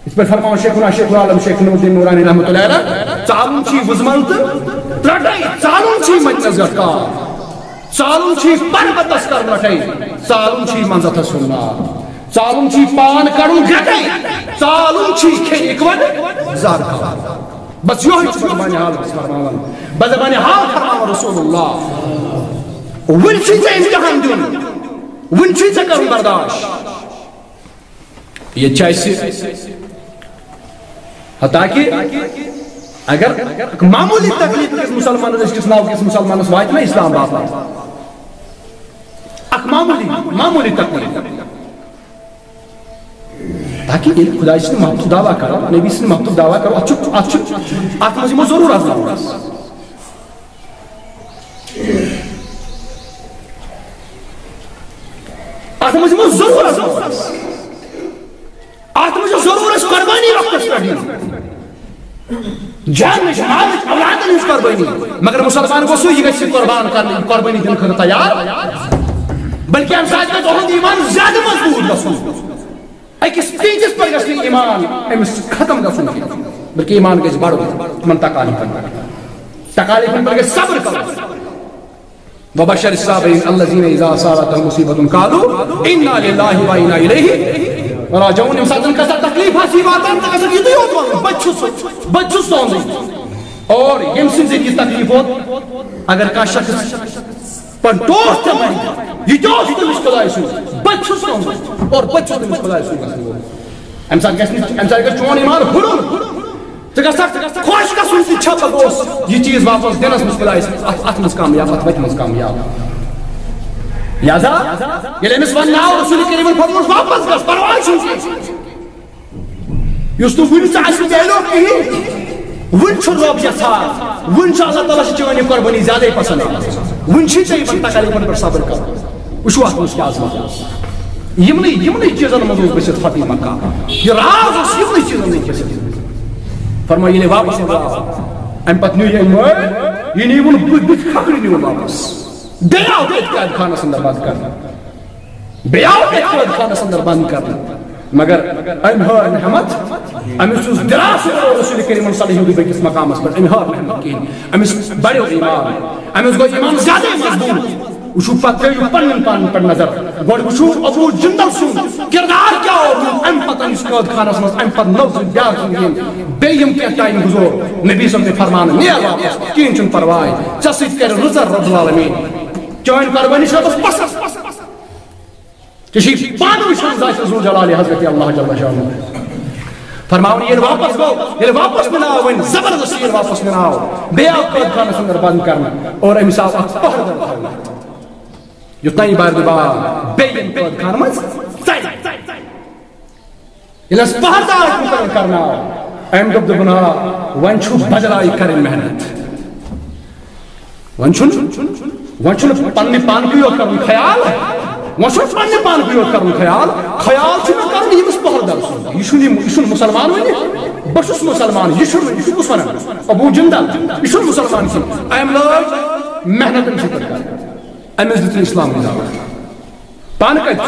اس پر فرماؤں شیخنا شیخ العالم شیخ نورالدین نورانی رحمت اللہ علیہ چالون چھی وزمنت ترٹائی چالون چھی مجنزت کا چالون چھی پر بتسکر رٹائی چالون چھی منزت سننا چالون چھی پان کروں گھٹائی چالون چھی کھے اکوان زار کا بس یوں ہی فرمانی حال بس فرماؤں بزبانی حال فرماؤں رسول اللہ ونچی سے امتحان دون ونچی سے کروں برداشت یہ چاہیے حتیٰ کہ اگر معمولی تکلیف کس مسلمان اس کس ناو کس مسلمان اس وائد میں اسلام باپا اک معمولی تکلیف تاکہ ایک خدا اس نے محبت دعویٰ کرو نبی اس نے محبت دعویٰ کرو اچھو مجھے ضرور آزنا ہوگا مجھے ضرور آزنا ہوگا مجھے ضرور اس قربانی وقت اس پڑھیں جان میں جمال اولاد نے اس قربانی مگر مسلمان کو سوئی گئی قربان کرنے قربانی دن کر تیار بلکہ ہم ساتھ میں تو ہم ایمان زیادہ مضبوط رسول ایک سپیجز پر گشتی ایمان ہم ختم رسول بلکہ ایمان کے بڑھ من تقالی کرنا تقالی کرنے پر صبر کرو وبشر الصابرین الذین اذا اصابتهم مصیبۃ قالوا انا للہ و انا الیہ راجعون امسادن کا تکلیف حاسی باتاں تکسر یہ تو ہوتا بچو سوندی اور یمسن سے یہ تکلیف ہوت اگر کا شخص پر دوست ہے یہ دوست تو مشکل ہے بچو سوندی اور بچو تو مشکل ہے امساد کا چون ایمان ہرون خوش کا سنتی چھپ گوس یہ چیز واپس دینس مشکل ہے اتمس کامیاب اتمس کامیاب لہذا یہ امس وناو رسول کریم فرموس واپس گس پرواہ چھن یس تو ون چھ بیلو کہیں ون چھ رب یژھان ون چھ اللہ تعالی چھ چون قربانی زیادہ پسند ون چھ تے ون تکلیفن پر صبر کر وچھو ات مس کیا عظمت یمنی چیزن منز بسط فتح مکہ یہ راز اس یمنی چیزن نہیں بسط فرمایا یہ واپس ام پت نیو یہ نیون بت خبر نیون واپس بیاو بیت قید خانہ اندر بند کرنا بیاو بیت قید خانہ اندر بند کرنا مگر ام ہار محمد امس دراس رسول کریم صلی اللہ علیہ وسلم کس مقام پر ام ہار محمد کی امس بڑے ایمان امس گو ایمان زیادہ مضبوط وشو پتہ پنن پان پر نظر گوڑ وشو ابو جندل سن کردار کیا ہو ام پتہ اس قید خانہ ام پر نوز بیار سن بیم کیا ٹائم گزور نبی صلی اللہ علیہ وسلم فرمان نیر واپس کین چن پرواہ چسیت کر رضا رب العالمین چون قربانی شبس پسند کسی پانوی شمزاش رسول جلالی حضرت اللہ جل شانہ فرماؤں یہ واپس گو یہ واپس مناؤ ان زبردستی واپس مناؤ بیا قید خانہ اندر بند کرنا اور امساو اک پہر در تھا یتنا ہی بار دوبار بین قید خانہ مز یہ لس پہر دار مقرر کرنا ایم دب دبنا ونچو بدلائی کرن محنت ونچو پنی پان کیوں کرن خیال وہ چھُ پننہِ پانہٕ یوت کرُن خیال چھُ مےٚ کرُن ییٚمِس پہلدر سُنٛد یہِ چھُنہٕ مُسلمان وۄنۍ بہٕ چھُس مُسلمان یہِ کُس وَنان ابوٗ جندل یہِ چھُنہٕ مُسلمان کینٛہہ أمۍ لٲج محنت أمۍ سۭتۍ کرٕنۍ أمِس دیُت اِسلامٕچ دعوت پانہٕ کتہِ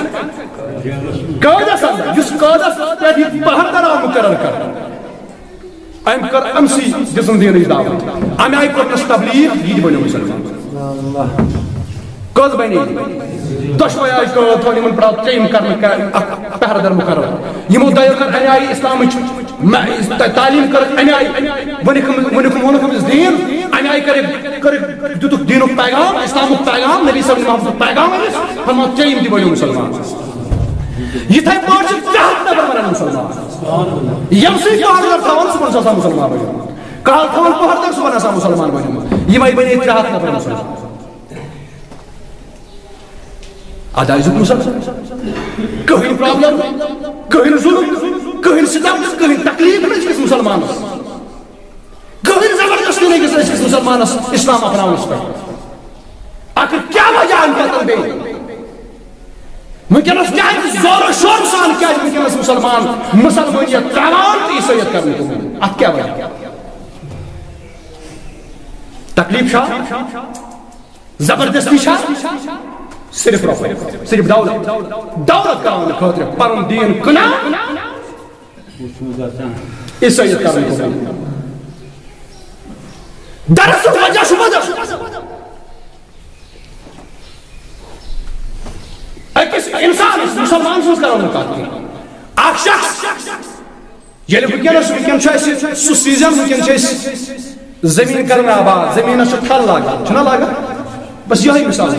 قٲدس اندر یُس قٲدس پٮ۪ٹھ یہِ پہلدر آو مُقرر کرنہٕ أمۍ کٔر أمسٕے دِژٕن دیٖنٕچ دعوت اَمہِ آیہِ کوٚرنَس تبلیٖغ یہِ تہِ بنیو مُسلمان قٲد بنے دۄشوے آیہِ قٲد تھوٚو یِمن پرٛاو ترٛیٚیِم کرنہٕ پہلدر مُقرر یِمو دۄیو کٔر اَمہِ آیہِ اِسلامٕچ تعلیٖم کٔرٕکھ اَمہِ آیہِ ووٚنُکھ أمِس دیٖن اَمہِ آیہِ دِتُکھ دیٖنُک پیغام اِسلامُک پیغام نبی صلی اللہ علیہ وسلمُک پیغام أمِس فرموو ترٛیٚیِم تہِ بنیو مُسلمان یِتھَے پٲٹھۍ چھِ 300 نفر بنان مُسلمان ییٚمہِ سۭتۍ پہلدر تھاوان سُہ بنہِ آسان مُسلمان بنیومُت کال تھاوان پہلدر سُہ بنہِ آسان مُسلمان بنیومُت یِمے بنے 300 نفر مُسلمان ادائزُک مُسلمان کٕہٕنۍ پرابلم کٕہٕنۍ ظُلم کٕہٕنۍ سِتم کٕہٕنۍ تکلیٖف نہٕ أکِس مُسلمانس کٕہٕنۍ زبردستی نہٕ أکِس مُسلمانس اسلام اپناونس پٮ۪ٹھ آخر کیٛاہ وجہ اَمہِ پتہٕ بیٚیہِ وٕنکٮ۪نس کیٛازِ زورو شورٕ سان کیٛازِ وٕنکٮ۪نس مُسلمٲنیت ترٛاوان تہٕ عیسٲیت کرنہٕ قبوٗل اتھ کیٛاہ وجہ تکلیٖف چھا زبردستی چھا صرف رۄپے صرف دولت کراونہٕ خٲطرٕ پنُن دیٖن کٕنان عیسٲیت کرنہٕ قبوٗل دراصل وجہ چھُ بدل أکِس اِنسانس مُسلمان سٕنٛز کرو نہٕ کتھ کینٛہہ اکھ شخص ییٚلہِ وٕنکٮ۪ن چھُ اَسہِ سُہ سیٖزن وٕنکٮ۪ن چھِ أسۍ زٔمیٖن کران آباد زٔمیٖنس چھُ تھل لاگان چھُنہ لاگان بس یِہوٚے مِثال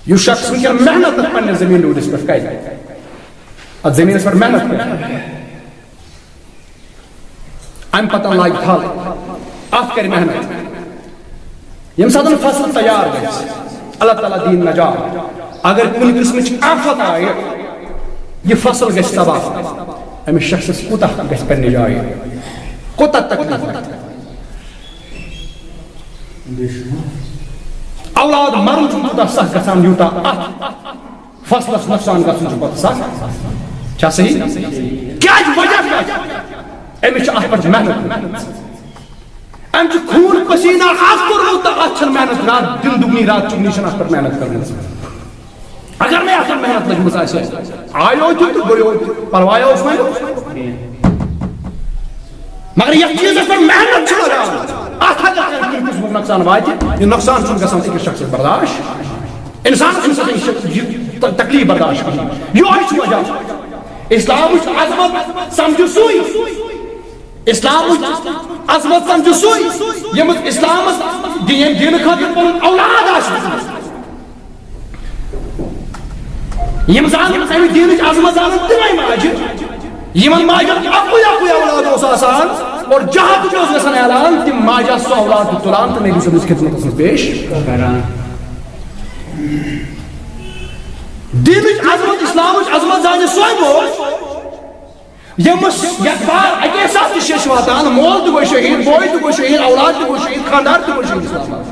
یُس شخص وٕنکٮ۪ن محنت پننِس زٔمیٖن ڈوٗرِس پٮ۪ٹھ کرِ اتھ زٔمیٖنس پٮ۪ٹھ محنت کرِ امہِ پتہٕ لاگہِ تھل اتھ کرِ محنت ییٚمہِ ساتہٕ فصل تیار گژھِ اللہ تعالیٰ دین نجات اگر کُنہِ قٕسمٕچ آفت آیہِ یہِ فصل گژھِ تباہ أمِس شخصس کوٗتاہ گژھِ پننہِ جایہِ کوٗتاہ تکلیٖف اولاد مرُن چھُ تیوٗتاہ سخ گژھان یوٗتاہ اتھ فصلس نۄقصان گژھُن چھُ پتہٕ سخ چھا صحیح کیٛازِ وجہ کیٛاہ أمِس چھِ اتھ پٮ۪ٹھ محنت أمۍ چھُ خوٗن پسیٖنہ اکھ کوٚرمُت تہٕ اتھ چھنہٕ محنت رات دِن دُگنی رات چُگنی چھنہٕ اتھ پٮ۪ٹھ محنت کٔرمٕژ اگر نہٕ اتھ محنت لٔجمٕژ آسہِ آیو تہِ تہٕ گوٚیو تہِ پرواے اوس وۄنۍ مگر یتھ چیٖزس پٮ۪ٹھ محنت چھِ لگان اتھ اگر کُنہِ قٕسمُک نۄقصان واتہِ یہِ نۄقصان چھُنہٕ گژھان أکِس شخصس برداشت انسانس چھُنہٕ یہِ تکلیٖف برداشت کران یِہوٚے چھُ وجہ اسلامٕچ عظمت سمجھو سُے اسلامٕچ عظمت سمجھو سُے ییٚمِس اسلامس دِنہٕ خٲطرٕ پنُن اولاد آسہِ یِم زانن امہِ دیٖنٕچ عظمت زانن تِمے ماجہِ یِمن ماجن اکُے اولاد اوس آسان اور جہاں تہِ اوس گژھان اعلان تِم ماجہِ آسہٕ سُہ اولاد تہِ تُلان تہٕ نبی صٲبنِس خدمتس منٛز پیش کران دیٖنٕچ عظمت اسلامٕچ عظمت زانہِ سۄے موج ییٚمِس یتھ بار اکے ساتہٕ تہِ شیٚش واتان مول تہِ گوٚو شہیٖد بوے تہِ گوٚو شہیٖد اولاد تہِ گوٚو شہیٖد خاندار تہِ گوٚو شہیٖد اسلام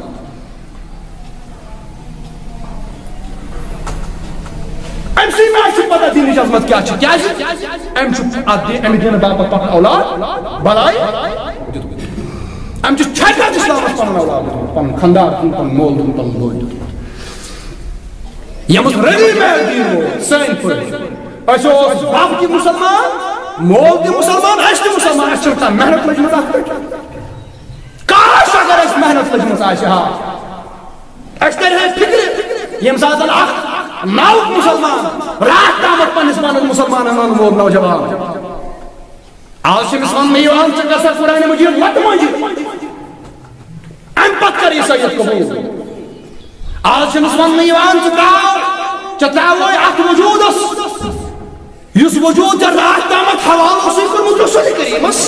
أمۍ سٕے ما چھُ پتہ دیٖنٕچ عظمت کیٛاہ چھِ کیٛازِ أمۍ چھُ أمہِ دِنہٕ باپتھ پنُن اولاد بلاے أمۍ چھُ چھکان اسلامس پنُن اولاد دیُتمُت پنُن خاندار دیُتمُت پنُن مول دیُتمُت پنُن بوے دیُتمُت ییٚمِس ریڈی میڈ دیٖن ووت سٲنۍ پٲٹھۍ أسۍ اوس بب تہِ مُسلمان مول تہِ مُسلمان أسۍ تہِ مُسلمان اَسہِ چھِ کانٛہہ محنت لٔجمٕژ اَتھ پٮ۪ٹھ کاش اگر اَسہِ محنت لٔجمٕژ آسہِ ہا اَسہِ ترِ ہے فِکرِ ییٚمہِ ساتہٕ اکھ ناوُک مُسلمان راتھ تامتھ پننِس پانس مُسلمانن ونن وول نوجوان آز چھِ أمِس وننہٕ یِوان ژٕ گژھ سا قرآنِ مجیٖد لتہٕ منٛجہِ امہِ پتہٕ کر عیسٲیت قبوٗل آز چھِ أمِس وننہٕ یِوان ژٕ ترٛاوے اتھ وجوٗدس یُس وجوٗد ژےٚ راتھ تامتھ حوالہٕ اوسُے کوٚرمُت رسوٗلِ کریٖمس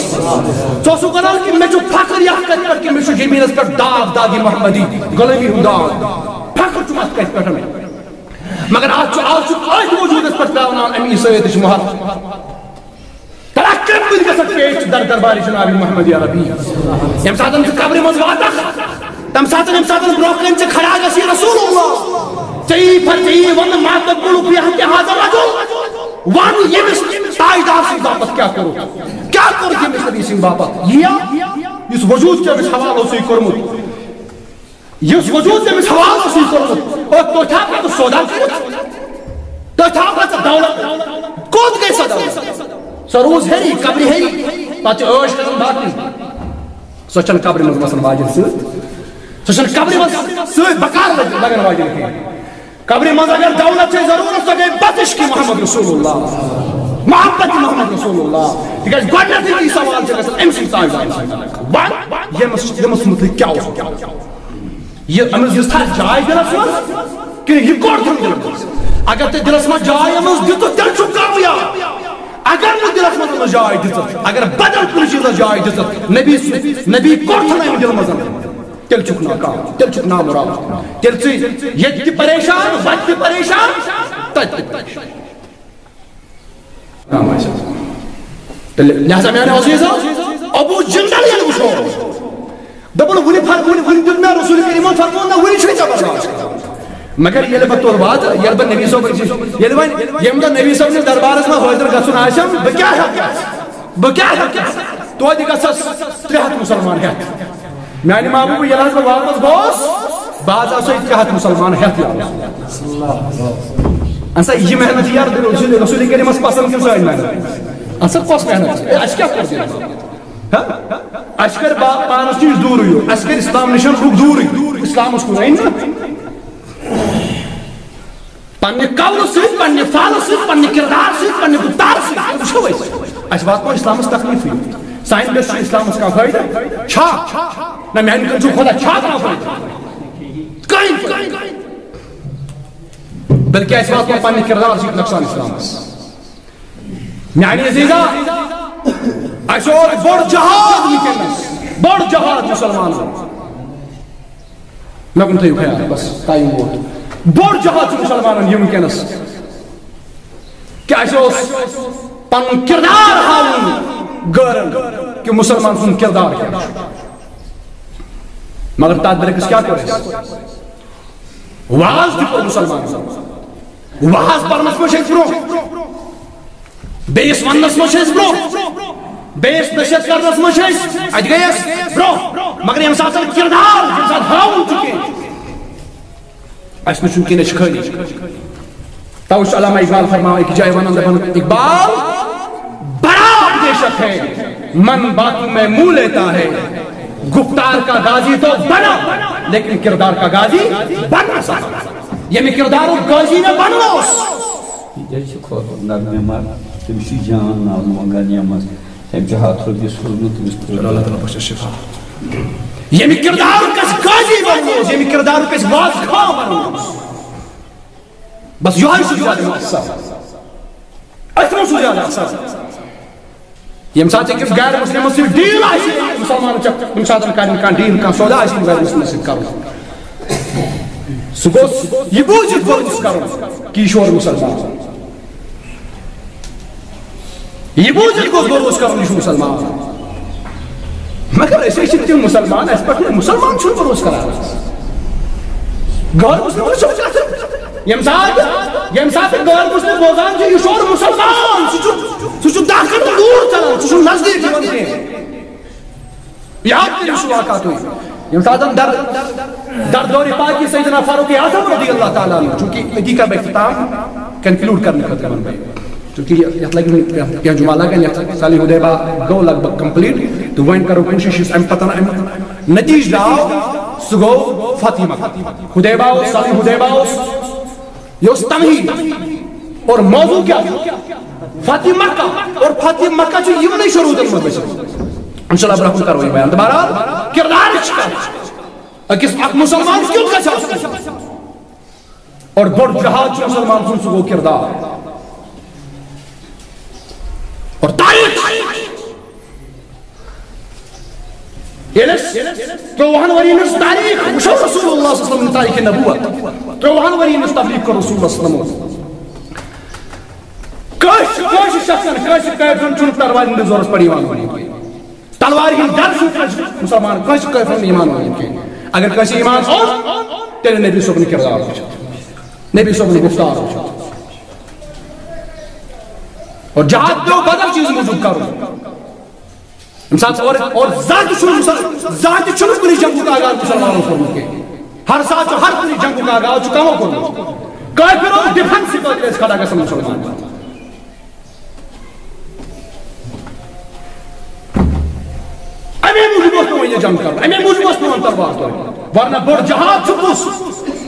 ژٕ اوسُکھ ونان کہِ مےٚ چھُ فخر یتھ کتھِ پٮ۪ٹھ کہِ مےٚ چھُ زٔمیٖنس پٮ۪ٹھ داغ داغِ محمدی غلٲمی ہُنٛد داغ فخر چھُم اتھ کتھِ پٮ۪ٹھ مگر آز چھُ أتھۍ وجوٗدس پٮ۪ٹھ ترٛاوناوان امہِ عیسٲیتٕچ مۄہر ترا کمہِ وِزِ گژھکھ پیش دربارِ جنابِ محمد عربی ییٚمہِ ساتہٕ ژٕ قبرِ منٛز واتکھ تمہِ ساتہٕ برونٛہہ کَنہِ ژےٚ کھڑا گژھی رسول اللہ چی ون ماتب قلوب یہ حاضر رجل ون یمس تاجدار سی باپت کیا کرو کیا کرو یمس نبی سی باپت یہ اس وجود کے مس حوالو سی کرمت اس وجود کے مس حوالو سی کرمت اور تو تھا کہ سودا کرت تو تھا کہ دولت کود گئی سا دولت سروز ہے قبر ہے پتہ عیش کرن باقی سوچن قبر مز مسن واجن ست سوچن قبر مز ست بکار لگن واجن کی قبر مز اگر دولت سے ضرورت تو گئی بتش کی محمد رسول اللہ محبت محمد رسول اللہ تکیاز گۄڈنیٚتھٕے کی سوال چھُ گژھان أمۍ سٕنٛدۍ تاجدار ییٚمِس مُتعلِق کیٛاہ اوس یہِ أمِس دِژ جاے دِلس منٛز کِنہٕ یہِ کوٚر تٔمۍ دِلس منٛز اگر تُہۍ دِلس منٛز جاے أمِس دِژٕکھ تیٚلہِ چھُ کامیاب اگر نہٕ دِلس منٛز أمِس جاے دِژٕکھ اگر بدل کُنہِ چیٖزس جاے دِژٕکھ نبی کوٚر تھَن أمۍ دِلہٕ منٛز تیٚلہِ چھُکھ ناکام تیٚلہِ چھُکھ نامُراد تیٚلہِ ژٕ ییٚتہِ تہِ پریشان وَتہِ تہِ پریشان تَتہِ تہِ پریشان لہذا میانے عزیزو ابو جندل ییٚلہِ وٕچھو دوٚپُن وٕنہِ دیُت مےٚ رسول کریٖمن فرموو نہ وٕنہِ چھُے ژےٚ برداشت مگر ییٚلہِ بہٕ تُل واتہٕ ییٚلہِ بہٕ نبی صٲب ییٚلہِ وۄنۍ ییٚمہِ دۄہ نبی صٲبنِس دربارس منٛز حٲضِر گژھُن آسٮ۪م بہٕ کیٛاہ ہٮ۪کہٕ توتہِ گژھس 300 مُسلمان ہٮ۪تھ میانہِ محبوٗب ییٚلہِ حظ بہٕ واپس گوس بہٕ حظ آسے 300 مُسلمان ہٮ۪تھ اَسا یہِ محنت یار رسول کریٖمس پسنٛد کِنہٕ سٲنۍ محنت اَسا کۄس محنت اَسہِ کیٛاہ کوٚر اَسہِ کٔر پانس نِش دوٗرٕے اَسہِ کٔر اسلام نِش لُکھ دوٗرٕے اسلامس کُن أنۍ نہٕ پننہِ قولہٕ سۭتۍ پننہِ فعلہٕ سۭتۍ پننہِ کِردار سۭتۍ پننہِ گُفتار سۭتۍ وٕچھو أسۍ اَسہِ واتنو اسلامس تکلیٖفٕے سانہِ دٔسۍ چھُ اسلامس کانٛہہ فٲیدٕ چھا نہ میانہِ کِنۍ چھُ خۄدا چھا کانٛہہ فٲیدٕ کٕہۭنۍ بلکہِ اَسہِ واتنو پننہِ کِردار سۭتۍ نۄقصان اسلامس میانہِ عزیزا اَسہِ اوس بوٚڑ جہاد وٕنکیٚنس بوٚڑ جہاد مُسلمانن مےٚ کُن تھٲیِو خیال بس ٹایم ووت بوٚڑ جہاد چھُ مُسلمانن یہِ وٕنکیٚنس کہِ اَسہِ اوس پنُن کِردار ہاوُن غٲرن کہ مسلمان سُنٛد کِردار کیٛاہ چھُ مگر تتھ برعکس کیٛاہ کوٚر اَسہِ واز تہِ کوٚر مُسلمانن واز پرنس منٛز چھِ أسۍ برٛونٛہہ بیٚیِس وننس منٛز چھِ أسۍ برٛونٛہہ بیٚیِس نصیحت کرنس منٛز چھِ أسۍ اَتہِ گٔے أسۍ برٛونٛہہ مگر ییٚمہِ ساتہٕ زن کِردار ییٚمہِ ساتہٕ ہاوُن چھُ کینٛہہ اَسہِ نہٕ چھُنہٕ کینٛہہ أسۍ چھِ خٲلی توے چھُ علامہ اقبال فرماوان أکِس جایہِ ونان دپان اقبال بڑا بیشک ہے من باتوں میں منہ لیتا ہے گفتار کا غازی تو بنا لیکن کردار کا غازی بن نہ سکتا ییٚمہِ کِردارُک غازی نہٕ بنووس یہ نغمہ مر تمس جان نال منگان یمس تم ہاتھ رۄپیہِ سوٗزمُت تٔمِس اللہ تعالیٰ بخشس شفا ییٚمہِ کِردارُک أسۍ غازی بنووس ییٚمہِ کِردارُک أسۍ واز خواہ بنووس بس یہوے چھُ زیادٕ مؤثر أتھۍ منٛز چھُ زیادٕ اثر ییٚمہِ ساتہٕ أکِس غیر مُسلمس سۭتۍ ڈیٖل آسہِ مُسلمانس چھِ کُنہِ ساتہٕ کرٕنۍ کانٛہہ ڈیٖل کانٛہہ سودا آسہِ غیر مُسلمس سۭتۍ کرُن سُہ گوٚژھ یہِ بوٗزِتھ گوٚژھ کرُن کہِ یہِ چھُ اورٕ مُسلمان یہ بوجھت کو بروس کرن چھُ مسلمان مگر أسۍ چھِ تِم مسلمان اَسہِ پٮ۪ٹھ مسلمان چھُنہٕ بروس کران غٲر مسلم چھُ ییٚمہِ ساتہٕ غٲر مسلم بوزان چھُ یہِ چھُ اورٕ مسلمان سُہ چھُ 10 قدم دوٗر ژلان سُہ چھُنہٕ نزدیٖک یِوان کینٛہہ یاد کٔرِو سُہ واقعہ تُہۍ ییٚمہِ ساتہٕ در دورِ پاکی سیدنا فاروق اعظم رضی اللہ تعالیٰ عنہ چونکہ أتی کر بہٕ اختتام کنکلوٗڈ کرنہٕ خٲطرٕ وَنہٕ بہٕ چونکہ یتھ لگن کینٛہہ جمعہ لگن یتھ صالح حدیبہ گوٚو لگ بگ کمپلیٹ تہٕ وۄنۍ کرو کوٗشِش یُس اَمہِ پتہٕ اَمہِ نتیٖجہٕ درٛاو سُہ گوٚو فتح مکہ حدیبہ اوس صالح حدیبہ اوس یہ اوس تمہیٖد اور موضوع کیا فتح مکہ اور فتح مکہ چھُ یِمنٕے شروٗطن منٛز گٔژھِتھ انشاءاللہ برٛونٛہہ کُن کرو یہِ بیان تہٕ بہرحال کِردارٕچ کتھ أکِس اکھ مُسلمان کیُتھ گژھِ آسُن اور بوٚڑ جہاد چھُ مُسلمان سُنٛد سُہ گوٚو کِردار اور تاریخ تروہن ورین تاریخ وشو رسول اللہ صلی اللہ علیہ وسلم تاریخ نبوت تروہن ورین تبلیغ کر رسول اللہ صلی اللہ علیہ وسلم کٲشِر شخصن کٲشِر کٲفرن چھُنہٕ تلوارِ ہٕنٛدِس زورس پٮ۪ٹھ ایمان وٲلِتھ تلوارِ ہٕنٛدۍ ڈر چھُنہٕ مُسلمان کٲشِر کٲفرن ایمان وٲلِتھ کینٛہہ اگر کٲنٛسہِ ایمان اوس تیٚلہِ نبی صٲبُن کِردار وٕچھِتھ نبی صاحب نے گفتار اور جہاد پہ بدل چیز موجود کرو اور ذات چھنو کنی جنگوں کا آغاز مسلمانوں کرنے کے ہر ساتھ ہر کنی جنگوں کا آغاز کاموں کرنے کافروں ڈیفنس سے قدر اس کھڑا گا سب مسلمان امی موجود اس میں یہ جنگ کر امی موجود اس میں تلوار کر ورنہ بڑھ جہاد چھپوس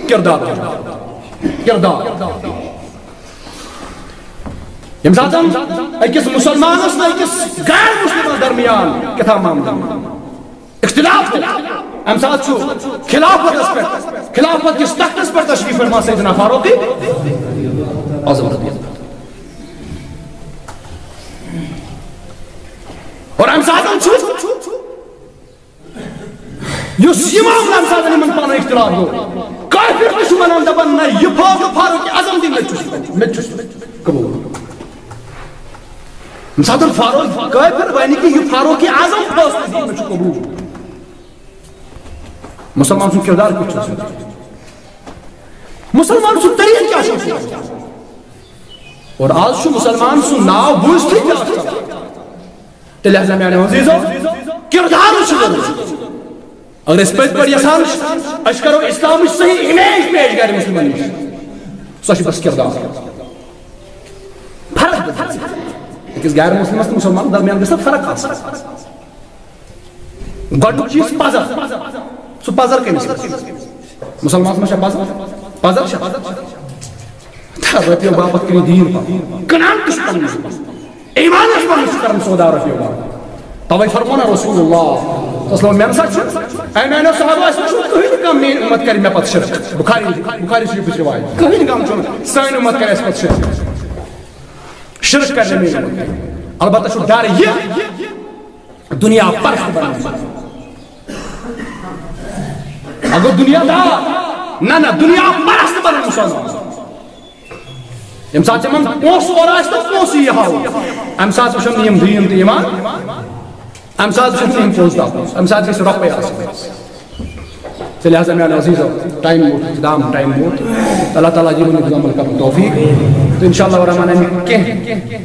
کردار یم ساتھ اکس مسلمان اس میں اکس غیر مسلمان درمیان کتھا معاملہ اختلاف ام ساتھ چھو خلافت اس پر خلافت کس تخت اس پر تشریف فرما سیدنا فاروق اعظم رضی اللہ اور ام ساتھ چھو یس یہ معاملہ ام ساتھ من پانا اختلاف ہو کافر دشمنان دبن نہ یہ فاروق اعظم دی میں چھو قبول مثلا فاروق کافر بانی کہ یہ فاروق اعظم فاصلہ دی میں چھو قبول مسلمان سن کردار کچھ ہے مسلمان سن طریق کیا ہے اور آج شو مسلمان سن ناو بوزتی کیا ہے لہذا میں عزیزو کردار شکر اگر اس پر یسان اشکر و اسلام صحیح امیج پیش گئے مسلمان سوچی بس کردار فرق ایکس غیر مسلمان درمیان گژھِ فرق گۄڈنیُک چیٖز پزر سُہ پزر کٔمِس مسلمانس منٛز چھا پزر چھا رۄپیو باپتھ کٔرِو دیٖن کٕنان تہِ چھُ پنُن ایمانس پنُن چھُ کران سودا رۄپیو باپتھ توے فرمو نا رسول اللہ مےٚ نسا چھُ اے میانیو صحابہ اسہِ چھُ کٕہٕنۍ تہِ کانٛہہ میٲنۍ اُمت کرِ مےٚ پتہٕ شرک بخاری شریفٕچ رِوایت کٕہٕنۍ کانٛہہ چھُنہٕ سٲنۍ اُمت کرِ اسہِ پتہٕ شرک کرِ نہٕ میٲنۍ اُمت البتہ چھُ ڈر یہِ دنیا پرست بنُن اگر دنیا دار نہ دنیا پرست بنُن مسلمان یم ساتہٕ یِمن پونٛسہٕ اورٕ آسہِ تہٕ پونٛسہٕ یی ہاو امہِ ساتہٕ وٕچھن نہٕ یِم دیٖن تہٕ ایمان امہِ ساتہٕ وٕچھن نہٕ یِم پونٛسہٕ تاپوس امہِ ساتہٕ گژھِ رۄپے آسٕنۍ لہذا میٛانیو عزیٖزو ٹایم ووت اِقدام ٹایم ووت اللہ تعالیٰ دِیِن یہِ عمل کرُن توفیٖق تہٕ اِنشاء اللہ الرحمٰن امیُک کینٛہہ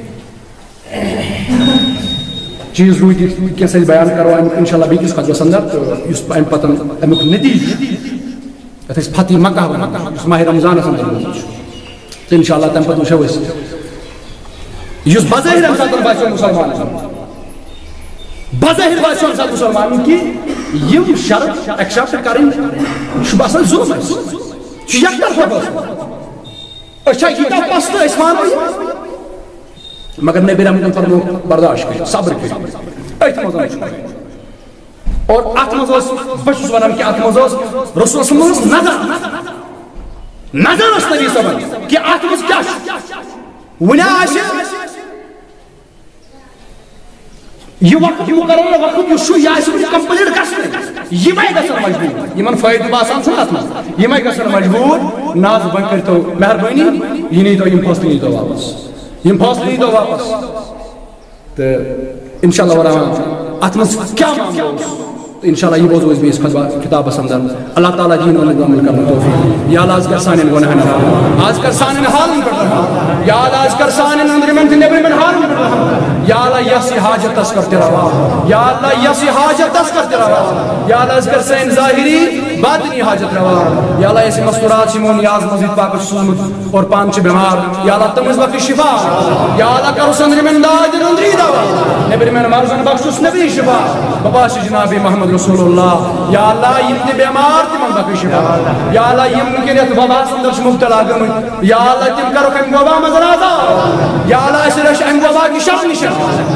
چیٖز روٗدۍ کینٛژھ أسۍ بیان کرو امیُک اِنشاء اللہ بیٚکِس خطبس انٛدر تہٕ یُس امہِ پتہٕ امیُک نٔتیٖجہٕ یتھ أسۍ فتح مکہ ونان یُس ماہِ رمضانس انٛدر روٗدمُت چھُ تہٕ اِنشاء اللہ تمہِ پتہٕ وٕچھو أسۍ یُس بظٲہِر امہِ ساتہٕ باسیو مُسلمانن بظٲہِر باسیو امہِ ساتہٕ مُسلمانن کہِ یِم شرط ایکسیپٹ کرٕنۍ چھُ باسان ظُلم اَسہِ چھُ یکطرفہ باسان أسۍ چھا ییٖتیٛاہ پستہٕ أسۍ مانو یہِ مگر نبی رحمتن فرمو برداشت کٔرِو صبر کٔرِو أتھۍ منٛز چھُ اور اتھ منٛز ٲس بہٕ چھُس ونان کہِ اتھ منٛز ٲس رسول صلی اللہ علیہ وسلم نظر ٲس نبی صٲبن کہِ اتھ منٛز کیٛاہ چھُ وُنہِ آسہِ یہ وقت مقرر وقت یُس چھُ یہِ آسہِ وُنہِ کمپلیٖٹ گژھنٕے یِمے گژھن مجبوٗر یِمن فٲیدٕ باسان چھُنہ اتھ منٛز یِمے گژھن مجبوٗر نہ حظ وۄنۍ کٔرۍتو مہربٲنی یہِ نیٖتو یِم فٲصلہٕ نیٖتو واپس یِم فٲصلہٕ نیٖتو واپس تہٕ اِنشاء اللہ الرحمٰن اتھ منٛز کیٛاہ معاملہٕ اوس تہٕ اِنشاء اللہ یہِ بوزو أسۍ بیٚیِس کِتابس انٛدر اللہ تعالیٰ دِیِن عمل کرنُک توفیٖق یا اللہ آز کر سانٮ۪ن گۄناہن آز کر سانٮ۪ن حالن پٮ۪ٹھ رحم یا اللہ آز کر سانٮ۪ن أنٛدرِمٮ۪ن تہٕ نیٚبرِمٮ۪ن حالن پٮ۪ٹھ رحم یا اللہ یۄس یہِ حاجتس کر تہِ روا یا اللہ یۄس یہِ حاجتس کر تہِ روا یا اللہ آز کر سٲنۍ ظٲہری باطنی حاجت روا یا اللہ یۄس مستورات چھِ یِمو نیاز مزید پاکس سوٗزمُت اور پانہٕ چھِ بٮ۪مار یا اللہ تٔمِس بخش شفا یا اللہ کرُس أنٛدرِمٮ۪ن دادٮ۪ن أنٛدری دوا نیٚبرِمٮ۪ن مرضن بخشُس نبی شفا بہٕ باسہِ جناب محمد رسول اللہ یا اللہ یِم تہِ بٮ۪مار تِمن بخش شفا یا اللہ یِم وٕنکٮ۪ن یتھ وباہس انٛدر چھِ مُبتلا گٔمٕتۍ یا اللہ تِم کرُکھ امہِ وبا منٛز آزاد یا اللہ اَسہِ رٔچھ امہِ وبا کہِ شر نِش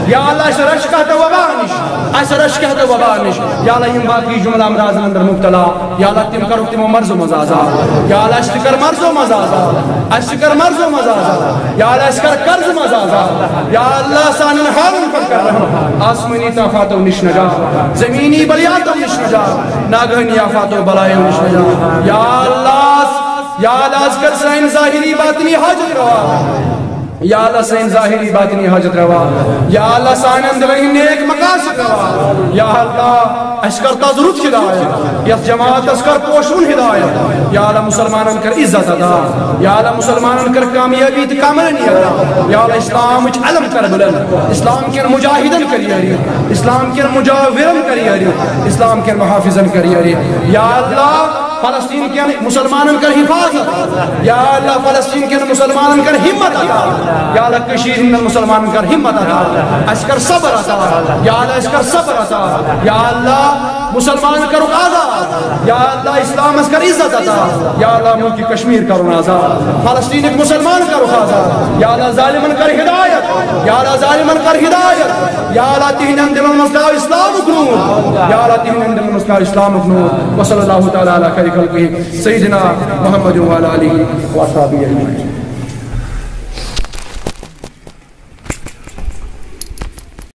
یا اللہ اَسہِ رٔچھ کانٛہہ تہِ وبا نِش اَسہِ رٔچھ کانٛہہ تہِ وبا نِش یا اللہ یِم باقٕے جُملہٕ امراضن انٛدر مُبتلا یا اللہ تِم کرُکھ تِمو مرضو منٛز آزاد یا اللہ اَسہِ تہِ کر مرضو منٛز آزاد اَسہِ تہِ کر مرضو منٛز آزاد یا اللہ اَسہِ کر قرضہٕ منٛز آزاد یا اللہ سانٮ۪ن حالن پٮ۪ٹھ کر رحم آسمٲنی طاقاتو نِش نجات زمیٖنی بلیاتو نِش نجات ناگہٲنی آفاتو بلایو نِش نجات یا اللہ کر سٲنۍ ظٲہری باطنی حاجت روا یا اللہ سین ظاہری باطنی حاجت روا یا اللہ سانن دلین نیک مقاصد روا یا اللہ اشکرتا ضرورت ہدایت یا جماعت اشکر پوشون ہدایت یا اللہ مسلمانن کر عزت ادا یا اللہ مسلمانن کر کامیابی تے کامرانی ادا یا اللہ اسلام وچ علم کر بلند اسلام کے مجاہدن کریاری اسلام کے مجاورن کریاری اسلام کے محافظن کریاری یا اللہ فلسطین کے مسلمانن کر حفاظت یا اللہ فلسطین کے مسلمانن کر ہمت عطا یا اللہ کشیر ہندن مسلمانن کر ہمت عطا اشکر صبر عطا یا اللہ اشکر صبر عطا یا اللہ مسلمان کرو آزاد یا اللہ اسلام اس کر عزت عطا یا اللہ ملک کشمیر کرو آزاد فلسطین ایک مسلمان کرو آزاد یا اللہ ظالمن کر ہدایت یا اللہ ظالمن کر ہدایت یا اللہ تہنن دلن مسکا اسلام اکنور یا اللہ تہنن دلن مسکا اسلام اکنور وصلی اللہ تعالی علی خیر خلقہ سیدنا محمد وعلی آلہ وصحبہ اجمعین.